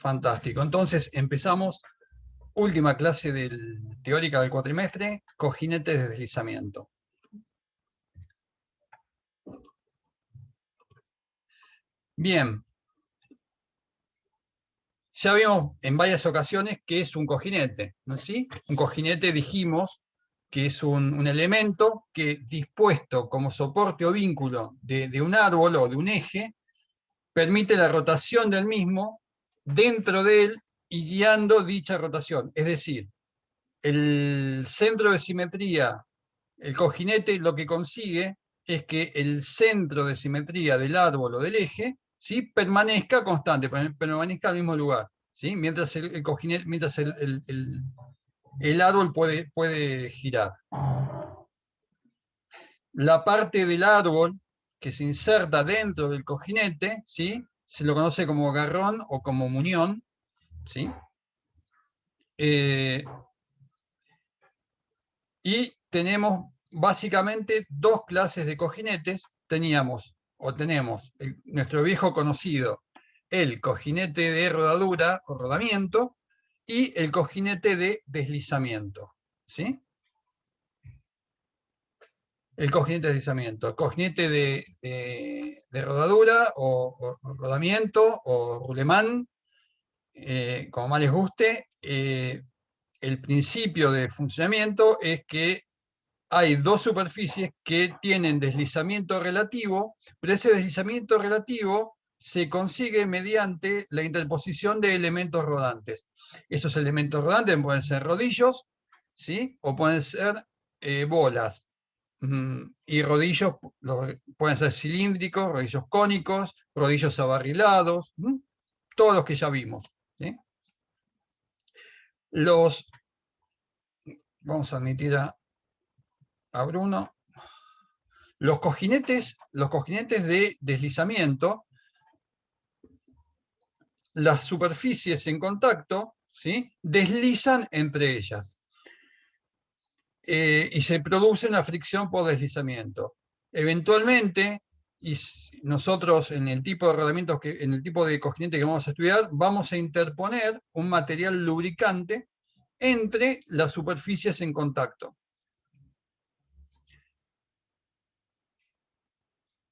Fantástico. Entonces empezamos, última clase teórica del cuatrimestre, cojinetes de deslizamiento. Bien. Ya vimos en varias ocasiones qué es un cojinete, ¿no es así? Un cojinete dijimos que es un elemento que dispuesto como soporte o vínculo de un árbol o de un eje, permite la rotación del mismo dentro de él y guiando dicha rotación. Es decir, el centro de simetría, el cojinete lo que consigue es que el centro de simetría del árbol o del eje, ¿sí?, permanezca constante, permanezca al mismo lugar, ¿sí?, mientras el árbol puede girar. La parte del árbol que se inserta dentro del cojinete, ¿sí?, se lo conoce como garrón o como muñón, ¿sí? Y tenemos básicamente dos clases de cojinetes. Tenemos nuestro viejo conocido, el cojinete de rodadura o rodamiento, y el cojinete de deslizamiento, ¿sí? El cojinete de deslizamiento, el cojinete de rodadura o rodamiento o rulemán, como más les guste. El principio de funcionamiento es que hay dos superficies que tienen deslizamiento relativo, pero ese deslizamiento relativo se consigue mediante la interposición de elementos rodantes. Esos elementos rodantes pueden ser rodillos, ¿sí?, o pueden ser bolas. Y rodillos pueden ser cilíndricos, rodillos cónicos, rodillos abarrilados, todos los que ya vimos, ¿sí? Vamos a admitir a Bruno. Los cojinetes de deslizamiento, las superficies en contacto, ¿sí?, deslizan entre ellas. Y se produce una fricción por deslizamiento. Eventualmente, y nosotros en el tipo de rodamientos, en el tipo de cojinete que vamos a estudiar, vamos a interponer un material lubricante entre las superficies en contacto.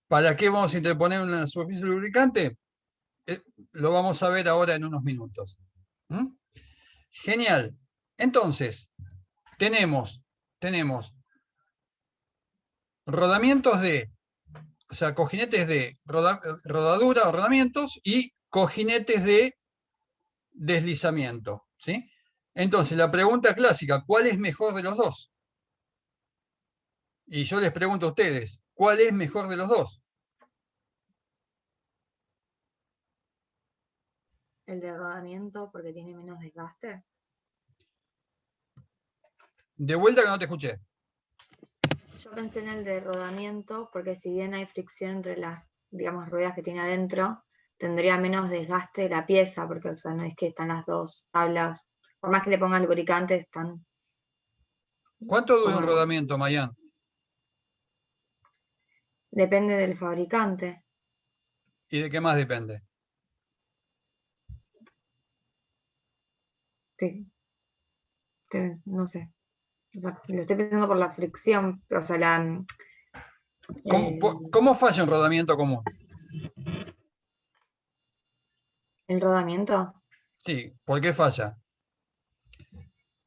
¿Para qué vamos a interponer una superficie lubricante? Lo vamos a ver ahora en unos minutos. Genial. Entonces, tenemos rodamientos o sea, cojinetes de rodadura o rodamientos y cojinetes de deslizamiento, ¿sí? Entonces, la pregunta clásica, ¿cuál es mejor de los dos? Y yo les pregunto a ustedes, ¿cuál es mejor de los dos? El de rodamiento porque tiene menos desgaste. De vuelta que no te escuché. Yo pensé en el de rodamiento porque si bien hay fricción entre las, digamos, ruedas que tiene adentro, tendría menos desgaste la pieza, porque o sea, no es que están las dos tablas, por más que le pongan lubricante, están... ¿Cuánto dura un rodamiento, Mayan? Depende del fabricante. ¿Y de qué más depende? No sé. O sea, lo estoy pensando por la fricción, o sea, ¿Cómo falla un rodamiento común? el rodamiento. Sí, ¿por qué falla?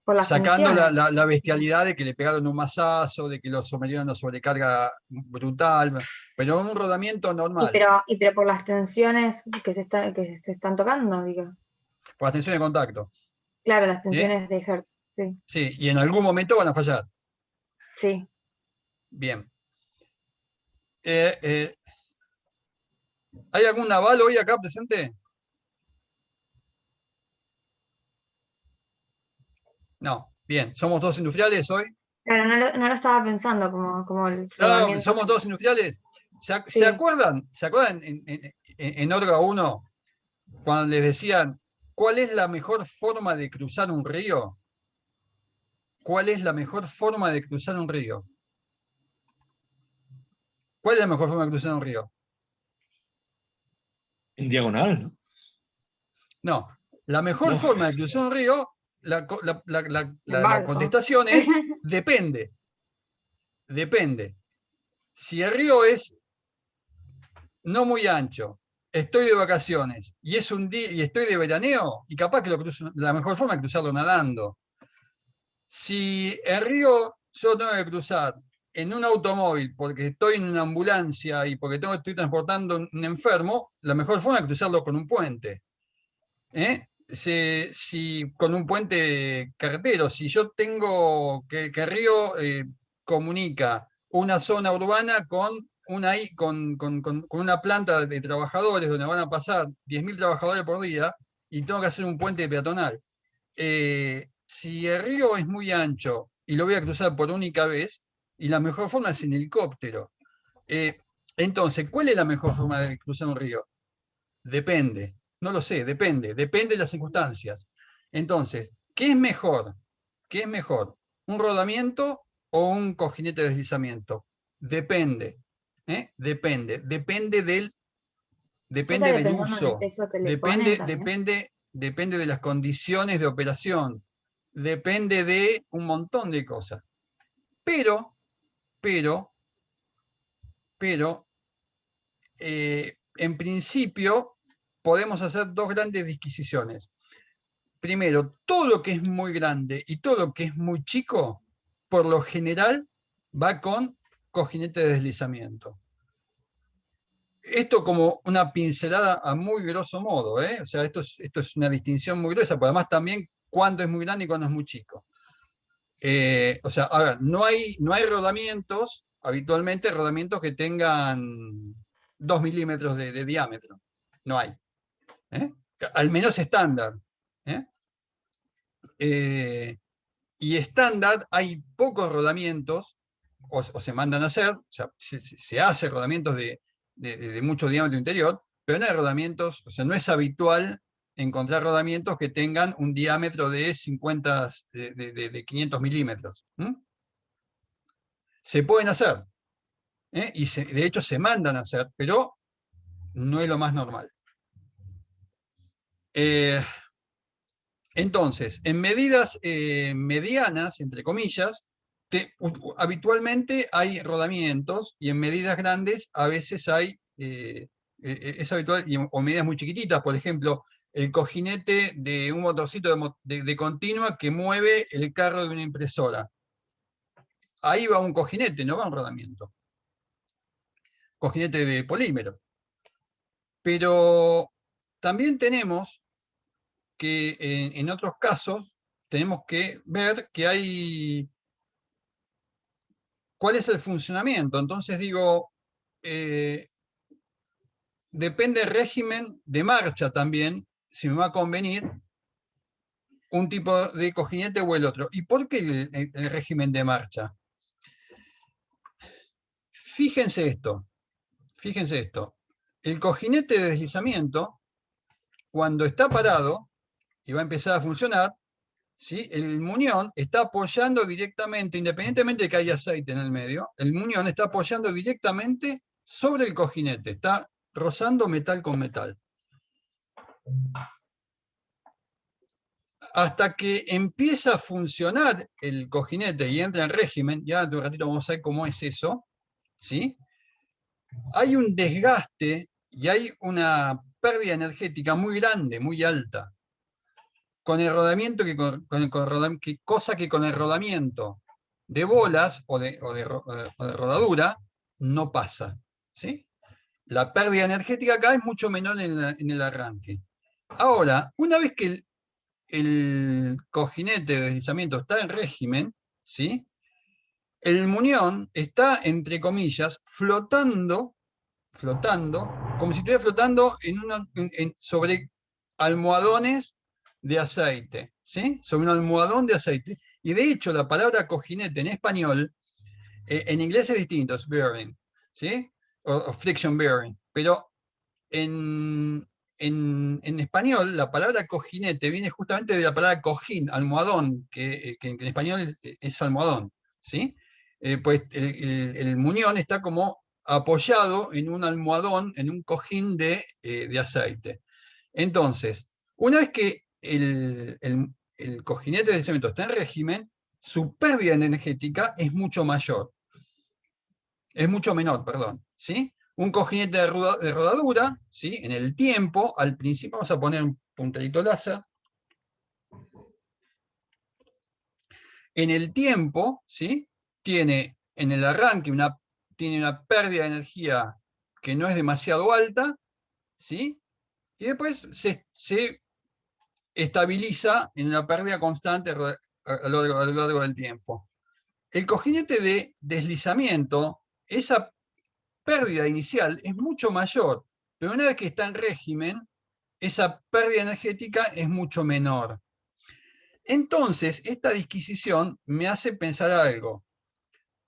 Por las Sacando tensiones. la bestialidad de que le pegaron un mazazo, de que lo sometieron a una sobrecarga brutal, pero un rodamiento normal, Y pero por las tensiones que se están tocando, digo. por la tensión de contacto, Claro, las ¿sí? tensiones de Hertz, sí. Sí, y en algún momento van a fallar. Sí. Bien. ¿Hay algún naval hoy acá presente? No. Bien. ¿Somos todos industriales hoy? Claro, no lo estaba pensando como el No, rodamiento. ¿somos todos industriales? ¿Se Sí, acuerdan? ¿Se acuerdan en Orga 1 cuando les decían cuál es la mejor forma de cruzar un río? ¿Cuál es la mejor forma de cruzar un río? ¿Cuál es la mejor forma de cruzar un río? En diagonal, ¿no? No. La mejor Uf. forma de cruzar un río, la En barco. contestación es depende. Depende. Si el río es no muy ancho, estoy de vacaciones y es un día y estoy de veraneo, y capaz que lo cruzo, la mejor forma es cruzarlo nadando. Si el río yo tengo que cruzar en un automóvil porque estoy en una ambulancia y porque estoy transportando un enfermo, la mejor forma es cruzarlo con un puente. Si con un puente carretero, si yo tengo que el río comunica una zona urbana con una planta de trabajadores donde van a pasar 10.000 trabajadores por día y tengo que hacer un puente peatonal. Si el río es muy ancho y lo voy a cruzar por única vez, y la mejor forma es en helicóptero. Entonces, ¿cuál es la mejor forma de cruzar un río? Depende. No lo sé, depende de las circunstancias. Entonces, ¿qué es mejor? ¿Qué es mejor? ¿Un rodamiento o un cojinete de deslizamiento? Depende. Depende Yo estaría pensando en el uso, peso que le ponen también. depende de las condiciones de operación, depende de un montón de cosas. Pero, pero, pero, en principio, podemos hacer dos grandes disquisiciones. Primero, todo lo que es muy grande y todo lo que es muy chico, por lo general, va con cojinete de deslizamiento. Esto como una pincelada a muy grosso modo, ¿eh? O sea, esto es una distinción muy gruesa, pero además también cuándo es muy grande y cuándo es muy chico. O sea, ahora, no hay rodamientos, habitualmente rodamientos que tengan 2 milímetros de diámetro. No hay. ¿Eh? Al menos estándar. ¿Eh? Y estándar hay pocos rodamientos, o se mandan a hacer, o sea, se hace rodamientos de mucho diámetro interior, pero no hay rodamientos, o sea, no es habitual encontrar rodamientos que tengan un diámetro de 50, de 500 milímetros. Se pueden hacer, y de hecho se mandan a hacer, pero no es lo más normal. Entonces, en medidas medianas, entre comillas, habitualmente hay rodamientos, y en medidas grandes a veces hay, es habitual, o medidas muy chiquititas, por ejemplo, el cojinete de un motorcito de continua que mueve el carro de una impresora. Ahí va un cojinete, no va un rodamiento. Cojinete de polímero. Pero también tenemos que en otros casos tenemos que ver que hay cuál es el funcionamiento. Entonces digo, depende del régimen de marcha también, si me va a convenir un tipo de cojinete o el otro. ¿Y por qué el régimen de marcha? Fíjense esto. El cojinete de deslizamiento, cuando está parado y va a empezar a funcionar, ¿sí? El muñón está apoyando directamente, independientemente de que haya aceite en el medio, el muñón está apoyando directamente sobre el cojinete, está rozando metal con metal. Hasta que empieza a funcionar el cojinete y entra en régimen, ya de un ratito vamos a ver cómo es eso, ¿sí? Hay un desgaste y hay una pérdida energética muy grande, muy alta, con el rodamiento cosa que con el rodamiento de bolas o de rodadura no pasa. ¿Sí? La pérdida energética acá es mucho menor en el arranque. Ahora, una vez que el cojinete de deslizamiento está en régimen, ¿sí? El muñón está, entre comillas, flotando, como si estuviera flotando sobre almohadones de aceite, ¿sí? Sobre un almohadón de aceite. Y de hecho, la palabra cojinete en español, en inglés es distinto, es bearing, ¿sí? O friction bearing, pero en español la palabra cojinete viene justamente de la palabra cojín, almohadón, que en español es almohadón, ¿sí? Pues el muñón está como apoyado en un almohadón, en un cojín de aceite. Entonces, una vez que el cojinete de deslizamiento está en régimen, su pérdida energética es mucho mayor. Es mucho menor, perdón. ¿Sí? Un cojinete de rodadura, ¿sí? En el tiempo, al principio vamos a poner un puntadito láser. En el tiempo, ¿sí? Tiene en el arranque tiene una pérdida de energía que no es demasiado alta, ¿sí? Y después se estabiliza en una pérdida constante a lo largo del tiempo. El cojinete de deslizamiento, esa pérdida inicial es mucho mayor, pero una vez que está en régimen, esa pérdida energética es mucho menor. Entonces, esta disquisición me hace pensar algo.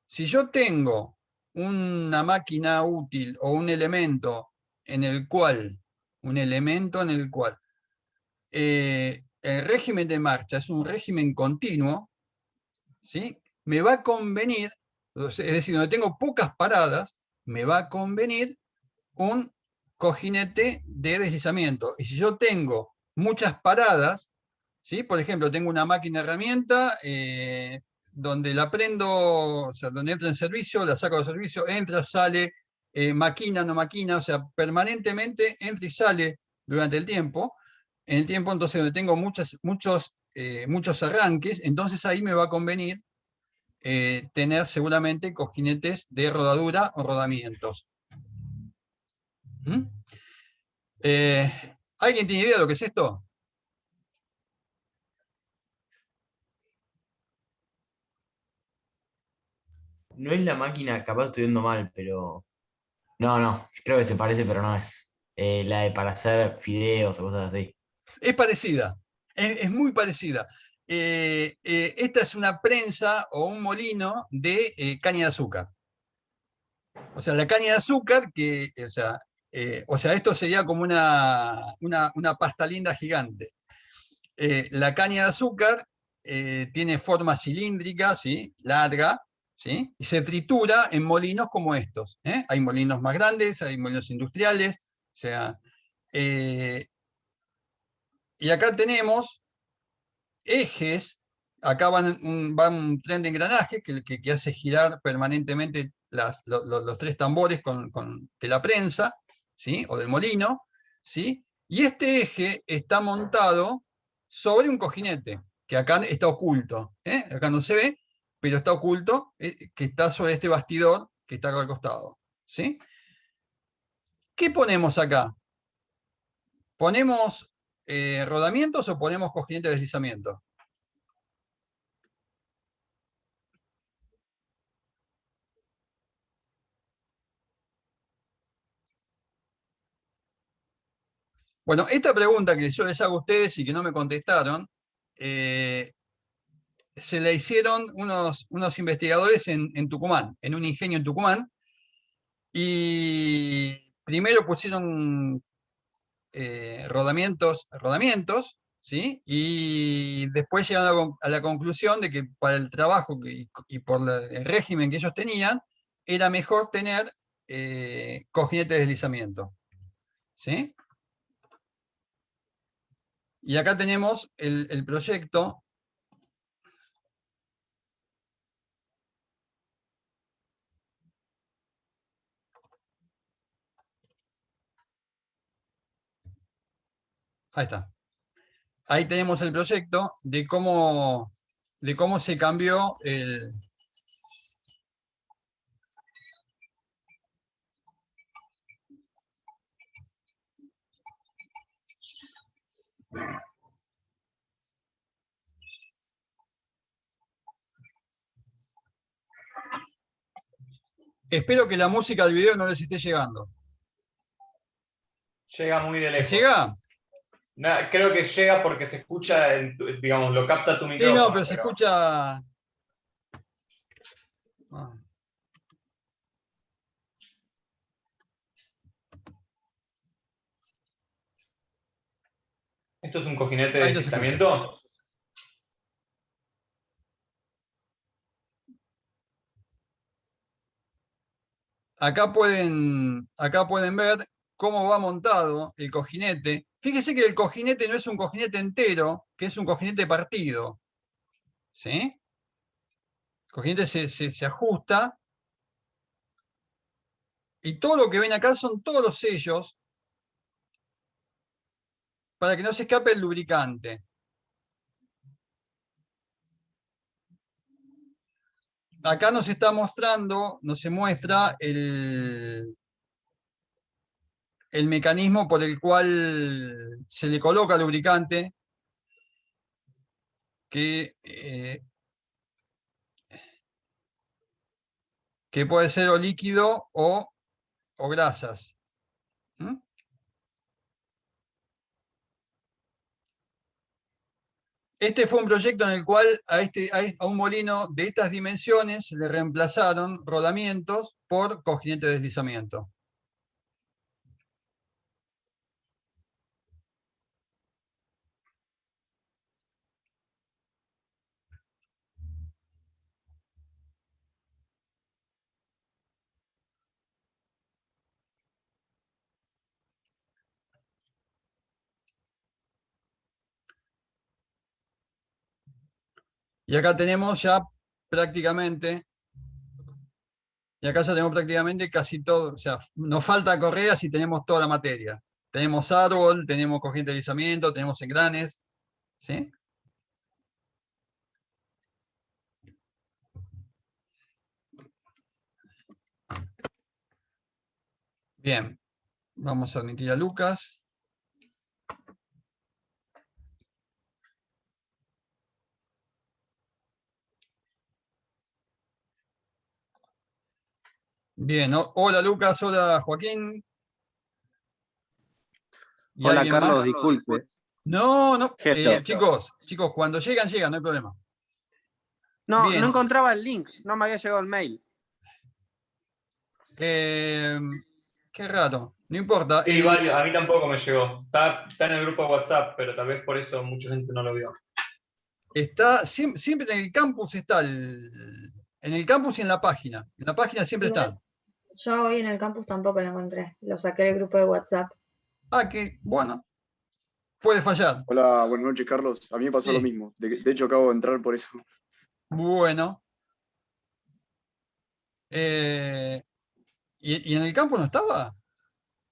Si yo tengo una máquina útil o un elemento en el cual, el régimen de marcha es un régimen continuo, ¿sí? Me va a convenir, es decir, donde tengo pocas paradas, me va a convenir un cojinete de deslizamiento. Y si yo tengo muchas paradas, ¿sí? Por ejemplo, tengo una máquina herramienta donde la prendo, o sea, donde entra en servicio, la saco de servicio, entra, sale, maquina, no maquina, o sea, permanentemente entra y sale durante el tiempo. En el tiempo, entonces, donde tengo muchos arranques, entonces ahí me va a convenir tener seguramente cojinetes de rodadura o rodamientos. ¿Mm? ¿Alguien tiene idea de lo que es esto? No es la máquina, capaz estoy viendo mal, pero. No, no, creo que se parece, pero no es. La de para hacer fideos o cosas así. Es parecida, es muy parecida. Esta es una prensa o un molino de caña de azúcar. O sea, la caña de azúcar, o sea, esto sería como una pasta linda gigante. La caña de azúcar tiene forma cilíndrica, ¿sí? Larga, ¿sí? Y se tritura en molinos como estos. Hay molinos más grandes, hay molinos industriales, o sea, eh, y acá tenemos ejes, acá va un tren de engranaje que hace girar permanentemente los tres tambores de la prensa, ¿sí? O del molino, ¿sí? Y este eje está montado sobre un cojinete, que acá está oculto, acá no se ve, pero está oculto, que está sobre este bastidor que está acá al costado, ¿sí? ¿Qué ponemos acá? ¿Ponemos rodamientos o ponemos cojinete de deslizamiento? Bueno, esta pregunta que yo les hago a ustedes y que no me contestaron, se la hicieron unos investigadores en Tucumán, en un ingenio en Tucumán, y primero pusieron rodamientos, ¿sí? Y después llegaron a la conclusión de que para el trabajo y por el régimen que ellos tenían, era mejor tener cojinete de deslizamiento, ¿sí? Y acá tenemos el proyecto. Ahí está. Ahí tenemos el proyecto de cómo se cambió el. Espero que la música del video no les esté llegando. Llega muy de lejos. ¿Llega? Creo que llega porque se escucha, digamos, lo capta tu Sí, no, micrófono. pero se escucha. Ah. ¿Esto es un cojinete de Ahí no se escucha. deslizamiento? Acá pueden ver cómo va montado el cojinete. Fíjese que el cojinete no es un cojinete entero, que es un cojinete partido. ¿Sí? El cojinete se ajusta. Y todo lo que ven acá son todos los sellos para que no se escape el lubricante. Acá nos está mostrando, nos se muestra el mecanismo por el cual se le coloca lubricante, que puede ser o líquido o grasas. ¿Mm? Este fue un proyecto en el cual a un molino de estas dimensiones le reemplazaron rodamientos por cojinete de deslizamiento. Y acá tenemos ya prácticamente, casi todo, o sea, nos falta correas y tenemos toda la materia. Tenemos árbol, tenemos cojinete de deslizamiento, tenemos engranes, ¿sí? Bien, vamos a admitir a Lucas. Bien, hola Lucas, hola Joaquín. ¿Y Hola alguien Carlos, más? disculpe. No, Gesto. chicos, cuando llegan, no hay problema. No, Bien. no encontraba el link, no me había llegado el mail. Qué raro, no importa. Sí, a mí tampoco me llegó. Está en el grupo de WhatsApp, pero tal vez por eso mucha gente no lo vio. Está, siempre en el campus está en el campus y en la página. En la página siempre Igual, están. yo hoy en el campus tampoco lo encontré. Lo saqué del grupo de WhatsApp. Ah, que bueno, puede fallar. Hola, buenas noches, Carlos. A mí me pasó lo Sí. mismo. De hecho, acabo de entrar por eso. Bueno. ¿Y en el campus no estaba?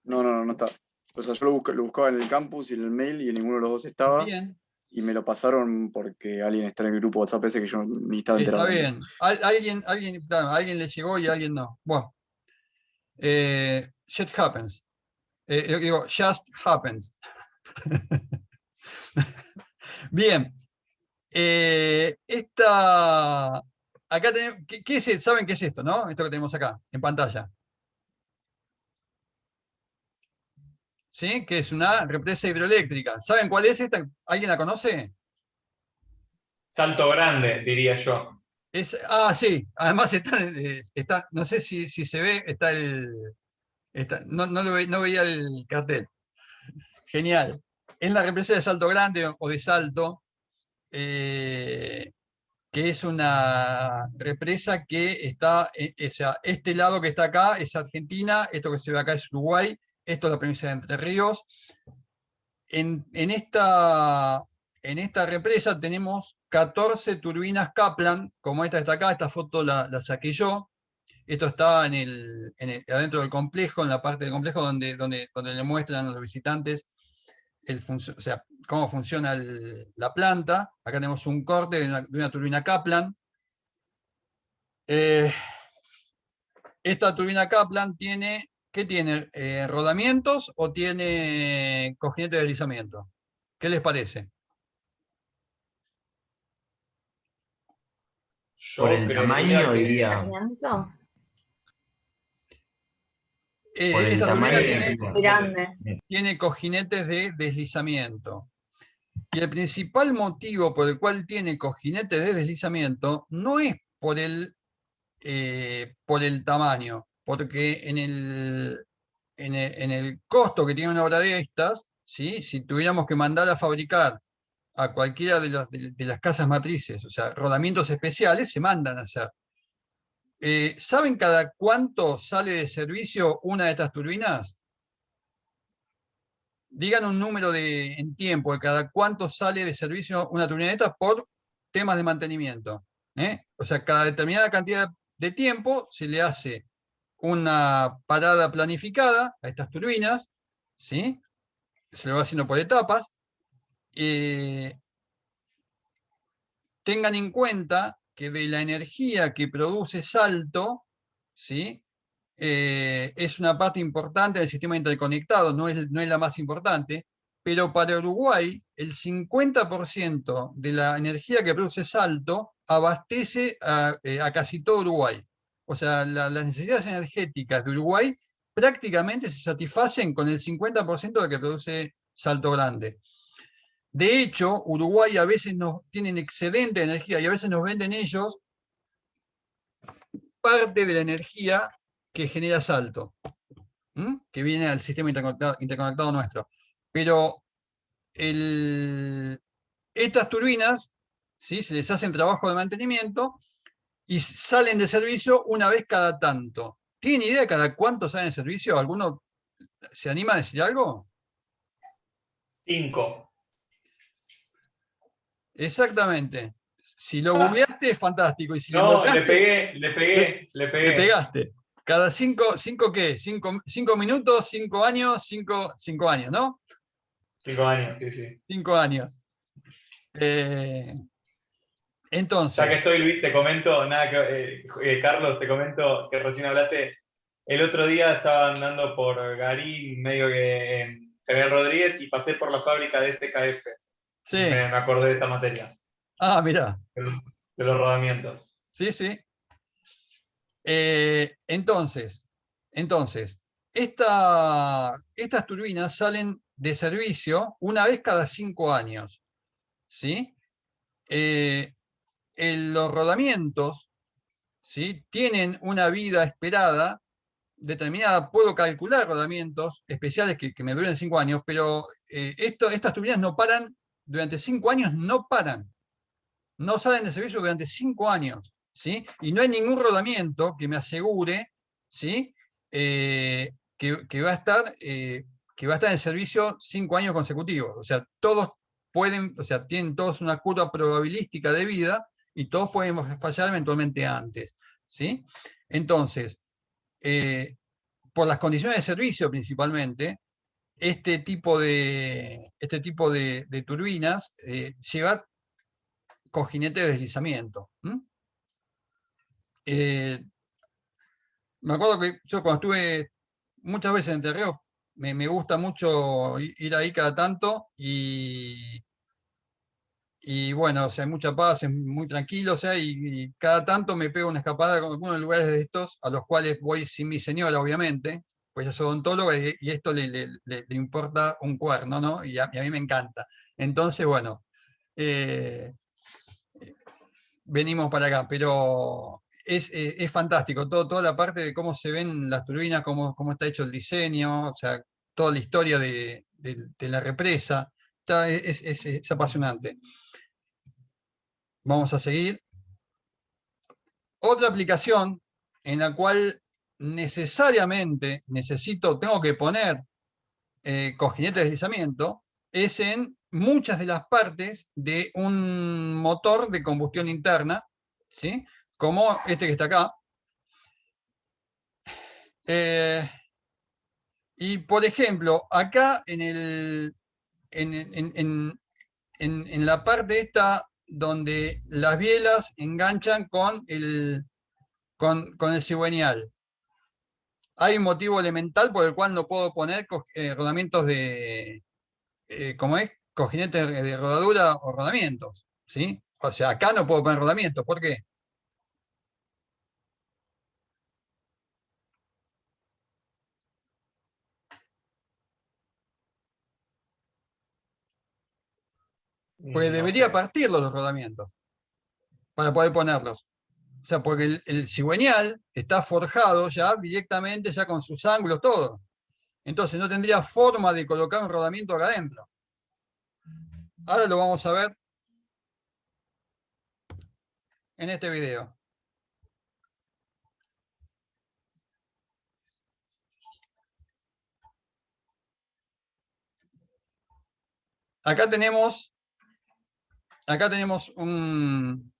No está. O sea, yo lo buscaba en el campus y en el mail y en ninguno de los dos estaba. Bien, Y me lo pasaron porque alguien está en el grupo WhatsApp ese que yo ni estaba está enterado. bien. Claro, alguien le llegó y a alguien no. Bueno. Shit happens. Yo digo, just happens. Bien. Acá tenemos, ¿saben qué es esto, no? Esto que tenemos acá, en pantalla. ¿Sí? Que es una represa hidroeléctrica. ¿Saben cuál es esta? ¿Alguien la conoce? Salto Grande, diría yo. Sí. Además está, no sé si se ve, no veía el cartel. Genial. Es la represa de Salto Grande o de Salto, que es una represa que está, o sea, este lado que está acá es Argentina, esto que se ve acá es Uruguay, esto es la provincia de Entre Ríos. En esta represa tenemos 14 turbinas Kaplan, como esta está acá, esta foto la saqué yo. Esto está adentro del complejo, en la parte del complejo donde le muestran a los visitantes o sea, cómo funciona la planta. Acá tenemos un corte de una turbina Kaplan. Esta turbina Kaplan tiene, ¿qué tiene? ¿Rodamientos o tiene cojinete de deslizamiento? ¿Qué les parece? Por el creería tamaño que diría. ¿Deslizamiento? Por el Esta tamaño turbina diría. Muy grande. tiene cojinetes de deslizamiento. Y el principal motivo por el cual tiene cojinetes de deslizamiento no es por el tamaño, porque en el costo que tiene una obra de estas, ¿sí? Si tuviéramos que mandar a fabricar a cualquiera de las casas matrices, o sea, rodamientos especiales, se mandan a hacer. ¿Saben cada cuánto sale de servicio una de estas turbinas? digan un número en tiempo, de cada cuánto sale de servicio una turbina de estas por temas de mantenimiento. O sea, cada determinada cantidad de tiempo se le hace una parada planificada a estas turbinas, ¿sí? Se lo va haciendo por etapas. Tengan en cuenta que de la energía que produce Salto, ¿sí? Es una parte importante del sistema interconectado, no es la más importante, pero para Uruguay el 50% de la energía que produce Salto abastece a casi todo Uruguay. O sea, las necesidades energéticas de Uruguay prácticamente se satisfacen con el 50% de que produce Salto Grande. De hecho, Uruguay a veces tienen excedente de energía y a veces nos venden ellos parte de la energía que genera Salto, que viene al sistema interconectado nuestro. Pero estas turbinas, ¿sí? Se les hacen trabajo de mantenimiento y salen de servicio una vez cada tanto. ¿Tienen idea de cada cuánto salen de servicio? ¿Alguno se anima a decir algo? 5. Exactamente. Si lo googleaste es fantástico. Y si le No, le invocaste, pegué. le pegaste. Cada ¿cinco qué? ¿Cinco minutos, 5 años, 5 años, ¿no? 5 años, sí. 5 años. Ya que Entonces, estoy, Luis, te comento, Carlos, te comento que recién hablaste. El otro día estaba andando por Garín, medio que en General Rodríguez, y pasé por la fábrica de SKF. sí. Me acordé de esta materia, Ah, mirá. de los rodamientos. Sí, sí. Entonces, estas turbinas salen de servicio una vez cada 5 años, ¿sí? Los rodamientos, ¿sí? Tienen una vida esperada determinada. Puedo calcular rodamientos especiales que me duren 5 años, pero estas turbinas no paran, durante 5 años no paran. No salen de servicio durante 5 años, ¿sí? Y no hay ningún rodamiento que me asegure, ¿sí? Que va a estar en servicio 5 años consecutivos. O sea, tienen todos una curva probabilística de vida y todos pueden fallar eventualmente antes, ¿sí? Entonces, por las condiciones de servicio principalmente, este tipo de turbinas lleva cojinete de deslizamiento. Me acuerdo que yo cuando estuve muchas veces en Terreo, me gusta mucho ir ahí cada tanto y bueno, o sea, hay mucha paz, es muy tranquilo, o sea, y cada tanto me pego una escapada con algunos lugares de estos, a los cuales voy sin mi señora, obviamente, pues es odontóloga y esto le importa un cuerno, ¿no? Y a mí me encanta. Entonces, bueno, venimos para acá, pero es fantástico, toda la parte de cómo se ven las turbinas, cómo está hecho el diseño, o sea, toda la historia de la represa, es apasionante. Vamos a seguir. Otra aplicación en la cual necesariamente tengo que poner cojinete de deslizamiento, es en muchas de las partes de un motor de combustión interna, ¿sí? Como este que está acá. Y por ejemplo, acá en la parte esta donde las bielas enganchan con el cigüeñal, hay un motivo elemental por el cual no puedo poner rodamientos como es, cojinetes de rodadura o rodamientos, ¿sí? O sea, acá no puedo poner rodamientos, ¿por qué? Porque No debería sé. partirlos los rodamientos para poder ponerlos. O sea, porque el cigüeñal está forjado ya directamente, ya con sus ángulos, todo. Entonces no tendría forma de colocar un rodamiento acá adentro. Ahora lo vamos a ver en este video. acá tenemos un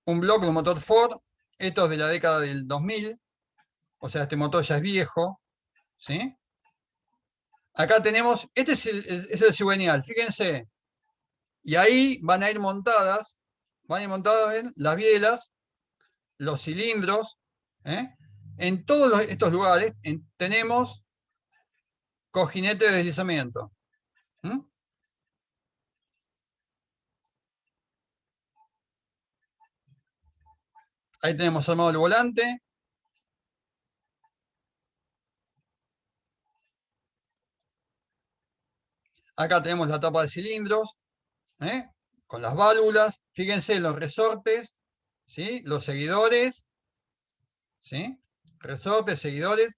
bloque de un motor Ford. Esto es de la década del 2000. O sea, este motor ya es viejo. ¿Sí? Acá tenemos, este es el cigüeñal, fíjense. Y ahí van a ir montadas, ¿ven? Las bielas, los cilindros. En todos estos lugares tenemos cojinete de deslizamiento. Ahí tenemos armado el volante. Acá tenemos la tapa de cilindros, con las válvulas. Fíjense los resortes, ¿sí? Los seguidores, ¿sí? Resortes, seguidores.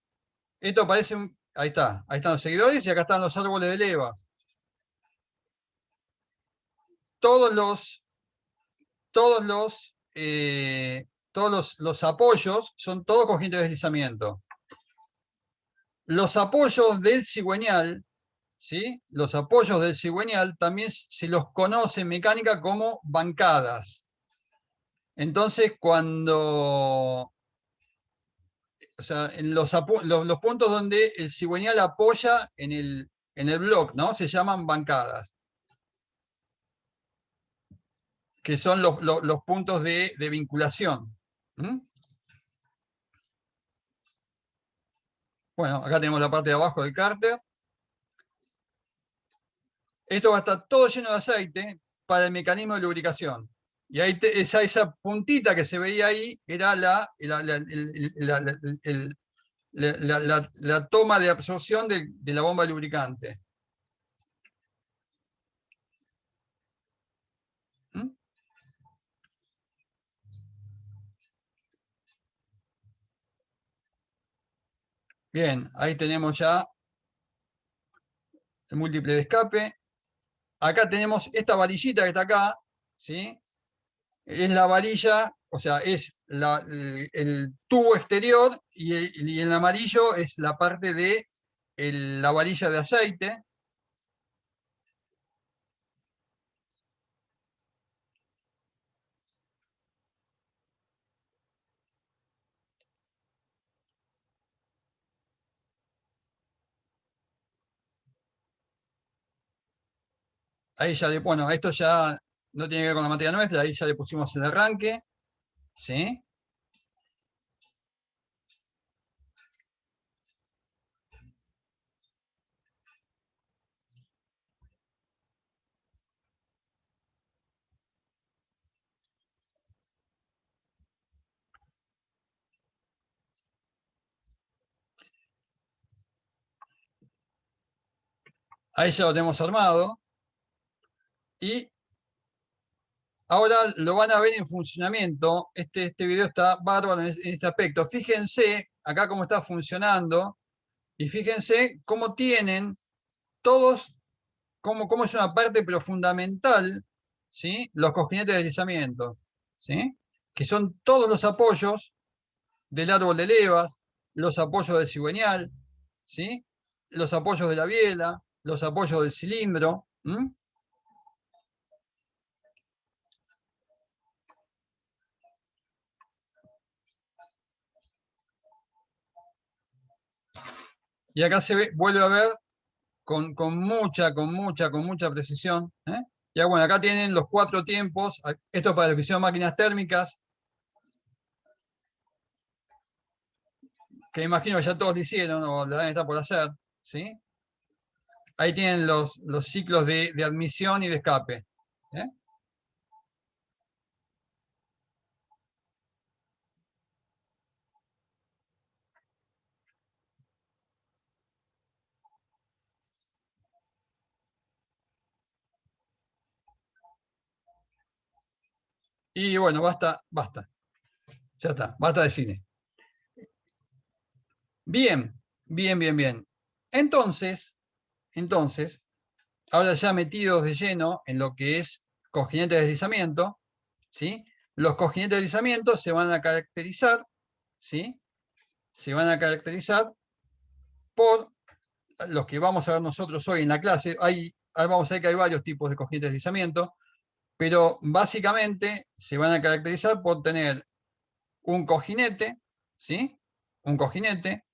Esto parece ahí están los seguidores y acá están los árboles de levas. Todos los apoyos son todos cojines de deslizamiento. Los apoyos del cigüeñal, ¿sí? Los apoyos del cigüeñal también se los conoce en mecánica como bancadas. Entonces, o sea, en los puntos donde el cigüeñal apoya en el bloque, ¿no? Se llaman bancadas, que son los puntos de vinculación. Bueno, acá tenemos la parte de abajo del cárter. Esto va a estar todo lleno de aceite para el mecanismo de lubricación. Y ahí esa puntita que se veía ahí era la toma de absorción de la bomba de lubricante. Bien, ahí tenemos ya el múltiple de escape. Acá tenemos esta varillita que está acá, ¿sí? Es la varilla, o sea, es el tubo exterior y en amarillo es la parte de la varilla de aceite. Ahí ya bueno, esto ya no tiene que ver con la materia nuestra, ahí ya le pusimos el arranque, ¿sí? Ahí ya lo tenemos armado. Y ahora lo van a ver en funcionamiento. Este video está bárbaro en este aspecto. Fíjense acá cómo está funcionando. Y fíjense cómo tienen todos, cómo es una parte pero fundamental, ¿sí? Los cojinetes de deslizamiento, ¿sí? Que son todos los apoyos del árbol de levas, los apoyos del cigüeñal, ¿sí? Los apoyos de la biela, los apoyos del cilindro. Y acá se vuelve a ver con mucha precisión. Ya bueno, acá tienen los 4 tiempos. Esto es para la que hicieron máquinas térmicas, que imagino que ya todos lo hicieron o la deben estar por hacer. ¿Sí? Ahí tienen los ciclos de admisión y de escape. Y bueno, basta. Ya está, basta de cine. Bien. Entonces, ahora ya metidos de lleno en lo que es cojinete de deslizamiento, ¿sí? Los cojinetes de deslizamiento se van a caracterizar, ¿sí? Se van a caracterizar por los que vamos a ver nosotros hoy en la clase. Hay ahora vamos a ver que hay varios tipos de cojinetes de deslizamiento, pero básicamente se van a caracterizar por tener un cojinete, ¿sí? Un cojinete,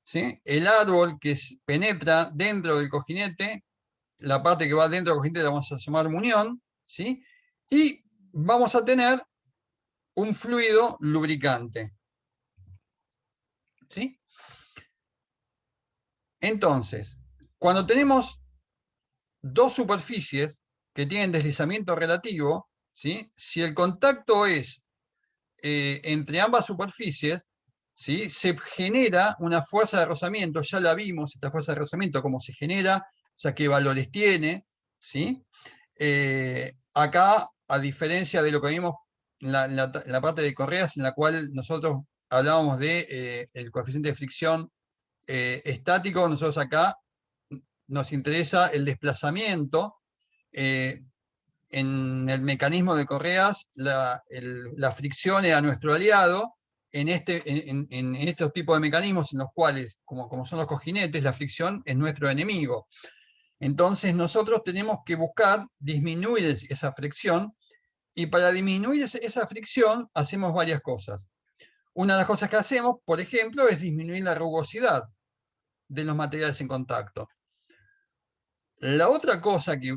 ¿sí? El árbol que penetra dentro del cojinete, la parte que va dentro del cojinete la vamos a llamar munión, ¿sí? Y vamos a tener un fluido lubricante, ¿sí? Entonces, cuando tenemos dos superficies que tienen deslizamiento relativo, ¿sí? Si el contacto es entre ambas superficies, ¿sí? Se genera una fuerza de rozamiento, ya la vimos, esta fuerza de rozamiento, cómo se genera, o sea, qué valores tiene, ¿sí? Acá, a diferencia de lo que vimos en la parte de correas, en la cual nosotros hablábamos de el coeficiente de fricción estático, nosotros acá nos interesa el desplazamiento. En el mecanismo de correas, la fricción era nuestro aliado. En estos tipos de mecanismos en los cuales, como son los cojinetes, la fricción es nuestro enemigo. Entonces nosotros tenemos que buscar disminuir esa fricción, y para disminuir esa fricción hacemos varias cosas. Una de las cosas que hacemos, por ejemplo, es disminuir la rugosidad de los materiales en contacto. La otra cosa que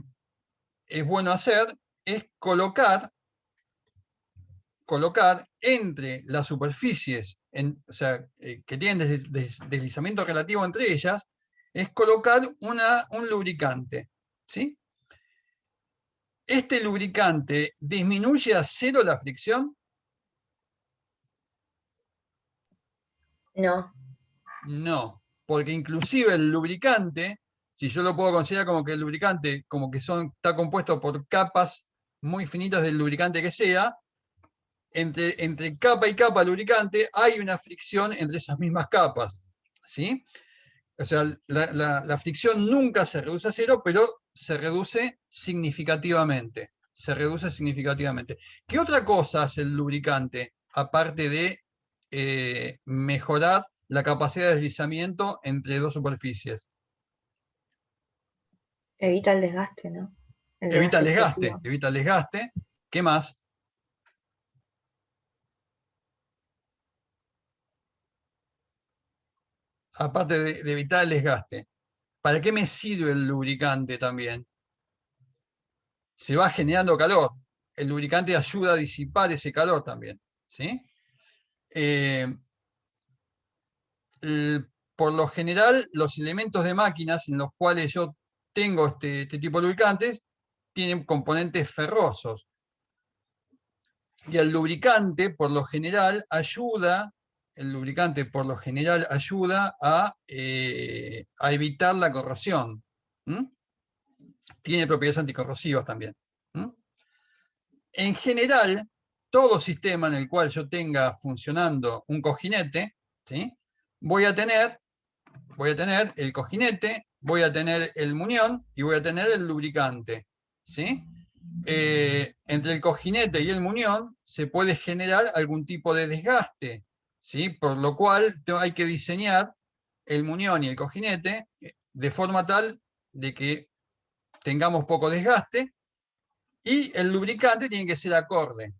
es bueno hacer es colocar entre las superficies, o sea, que tienen deslizamiento relativo entre ellas, es colocar un lubricante, ¿sí? ¿Este lubricante disminuye a cero la fricción? No. No, porque inclusive el lubricante, si yo lo puedo considerar como que el lubricante como que está compuesto por capas muy finitas del lubricante que sea, entre capa y capa lubricante hay una fricción entre esas mismas capas, ¿sí? O sea, la fricción nunca se reduce a cero, pero se reduce significativamente. Se reduce significativamente. ¿Qué otra cosa hace el lubricante, aparte de mejorar la capacidad de deslizamiento entre dos superficies? Evita el desgaste, ¿no? El Evita el desgaste desgaste, excesivo. evita el desgaste. ¿Qué más? Aparte de evitar el desgaste. ¿Para qué me sirve el lubricante también? Se va generando calor. El lubricante ayuda a disipar ese calor también, ¿sí? Por lo general, los elementos de máquinas en los cuales yo tengo este tipo de lubricantes tienen componentes ferrosos. Y el lubricante, por lo general, ayuda a evitar la corrosión. ¿Mm? Tiene propiedades anticorrosivas también. ¿Mm? En general, todo sistema en el cual yo tenga funcionando un cojinete, ¿sí? voy a tener el cojinete, voy a tener el munión y voy a tener el lubricante, ¿sí? Entre el cojinete y el munión se puede generar algún tipo de desgaste, ¿sí? Por lo cual hay que diseñar el munión y el cojinete de forma tal de que tengamos poco desgaste, y el lubricante tiene que ser acorde.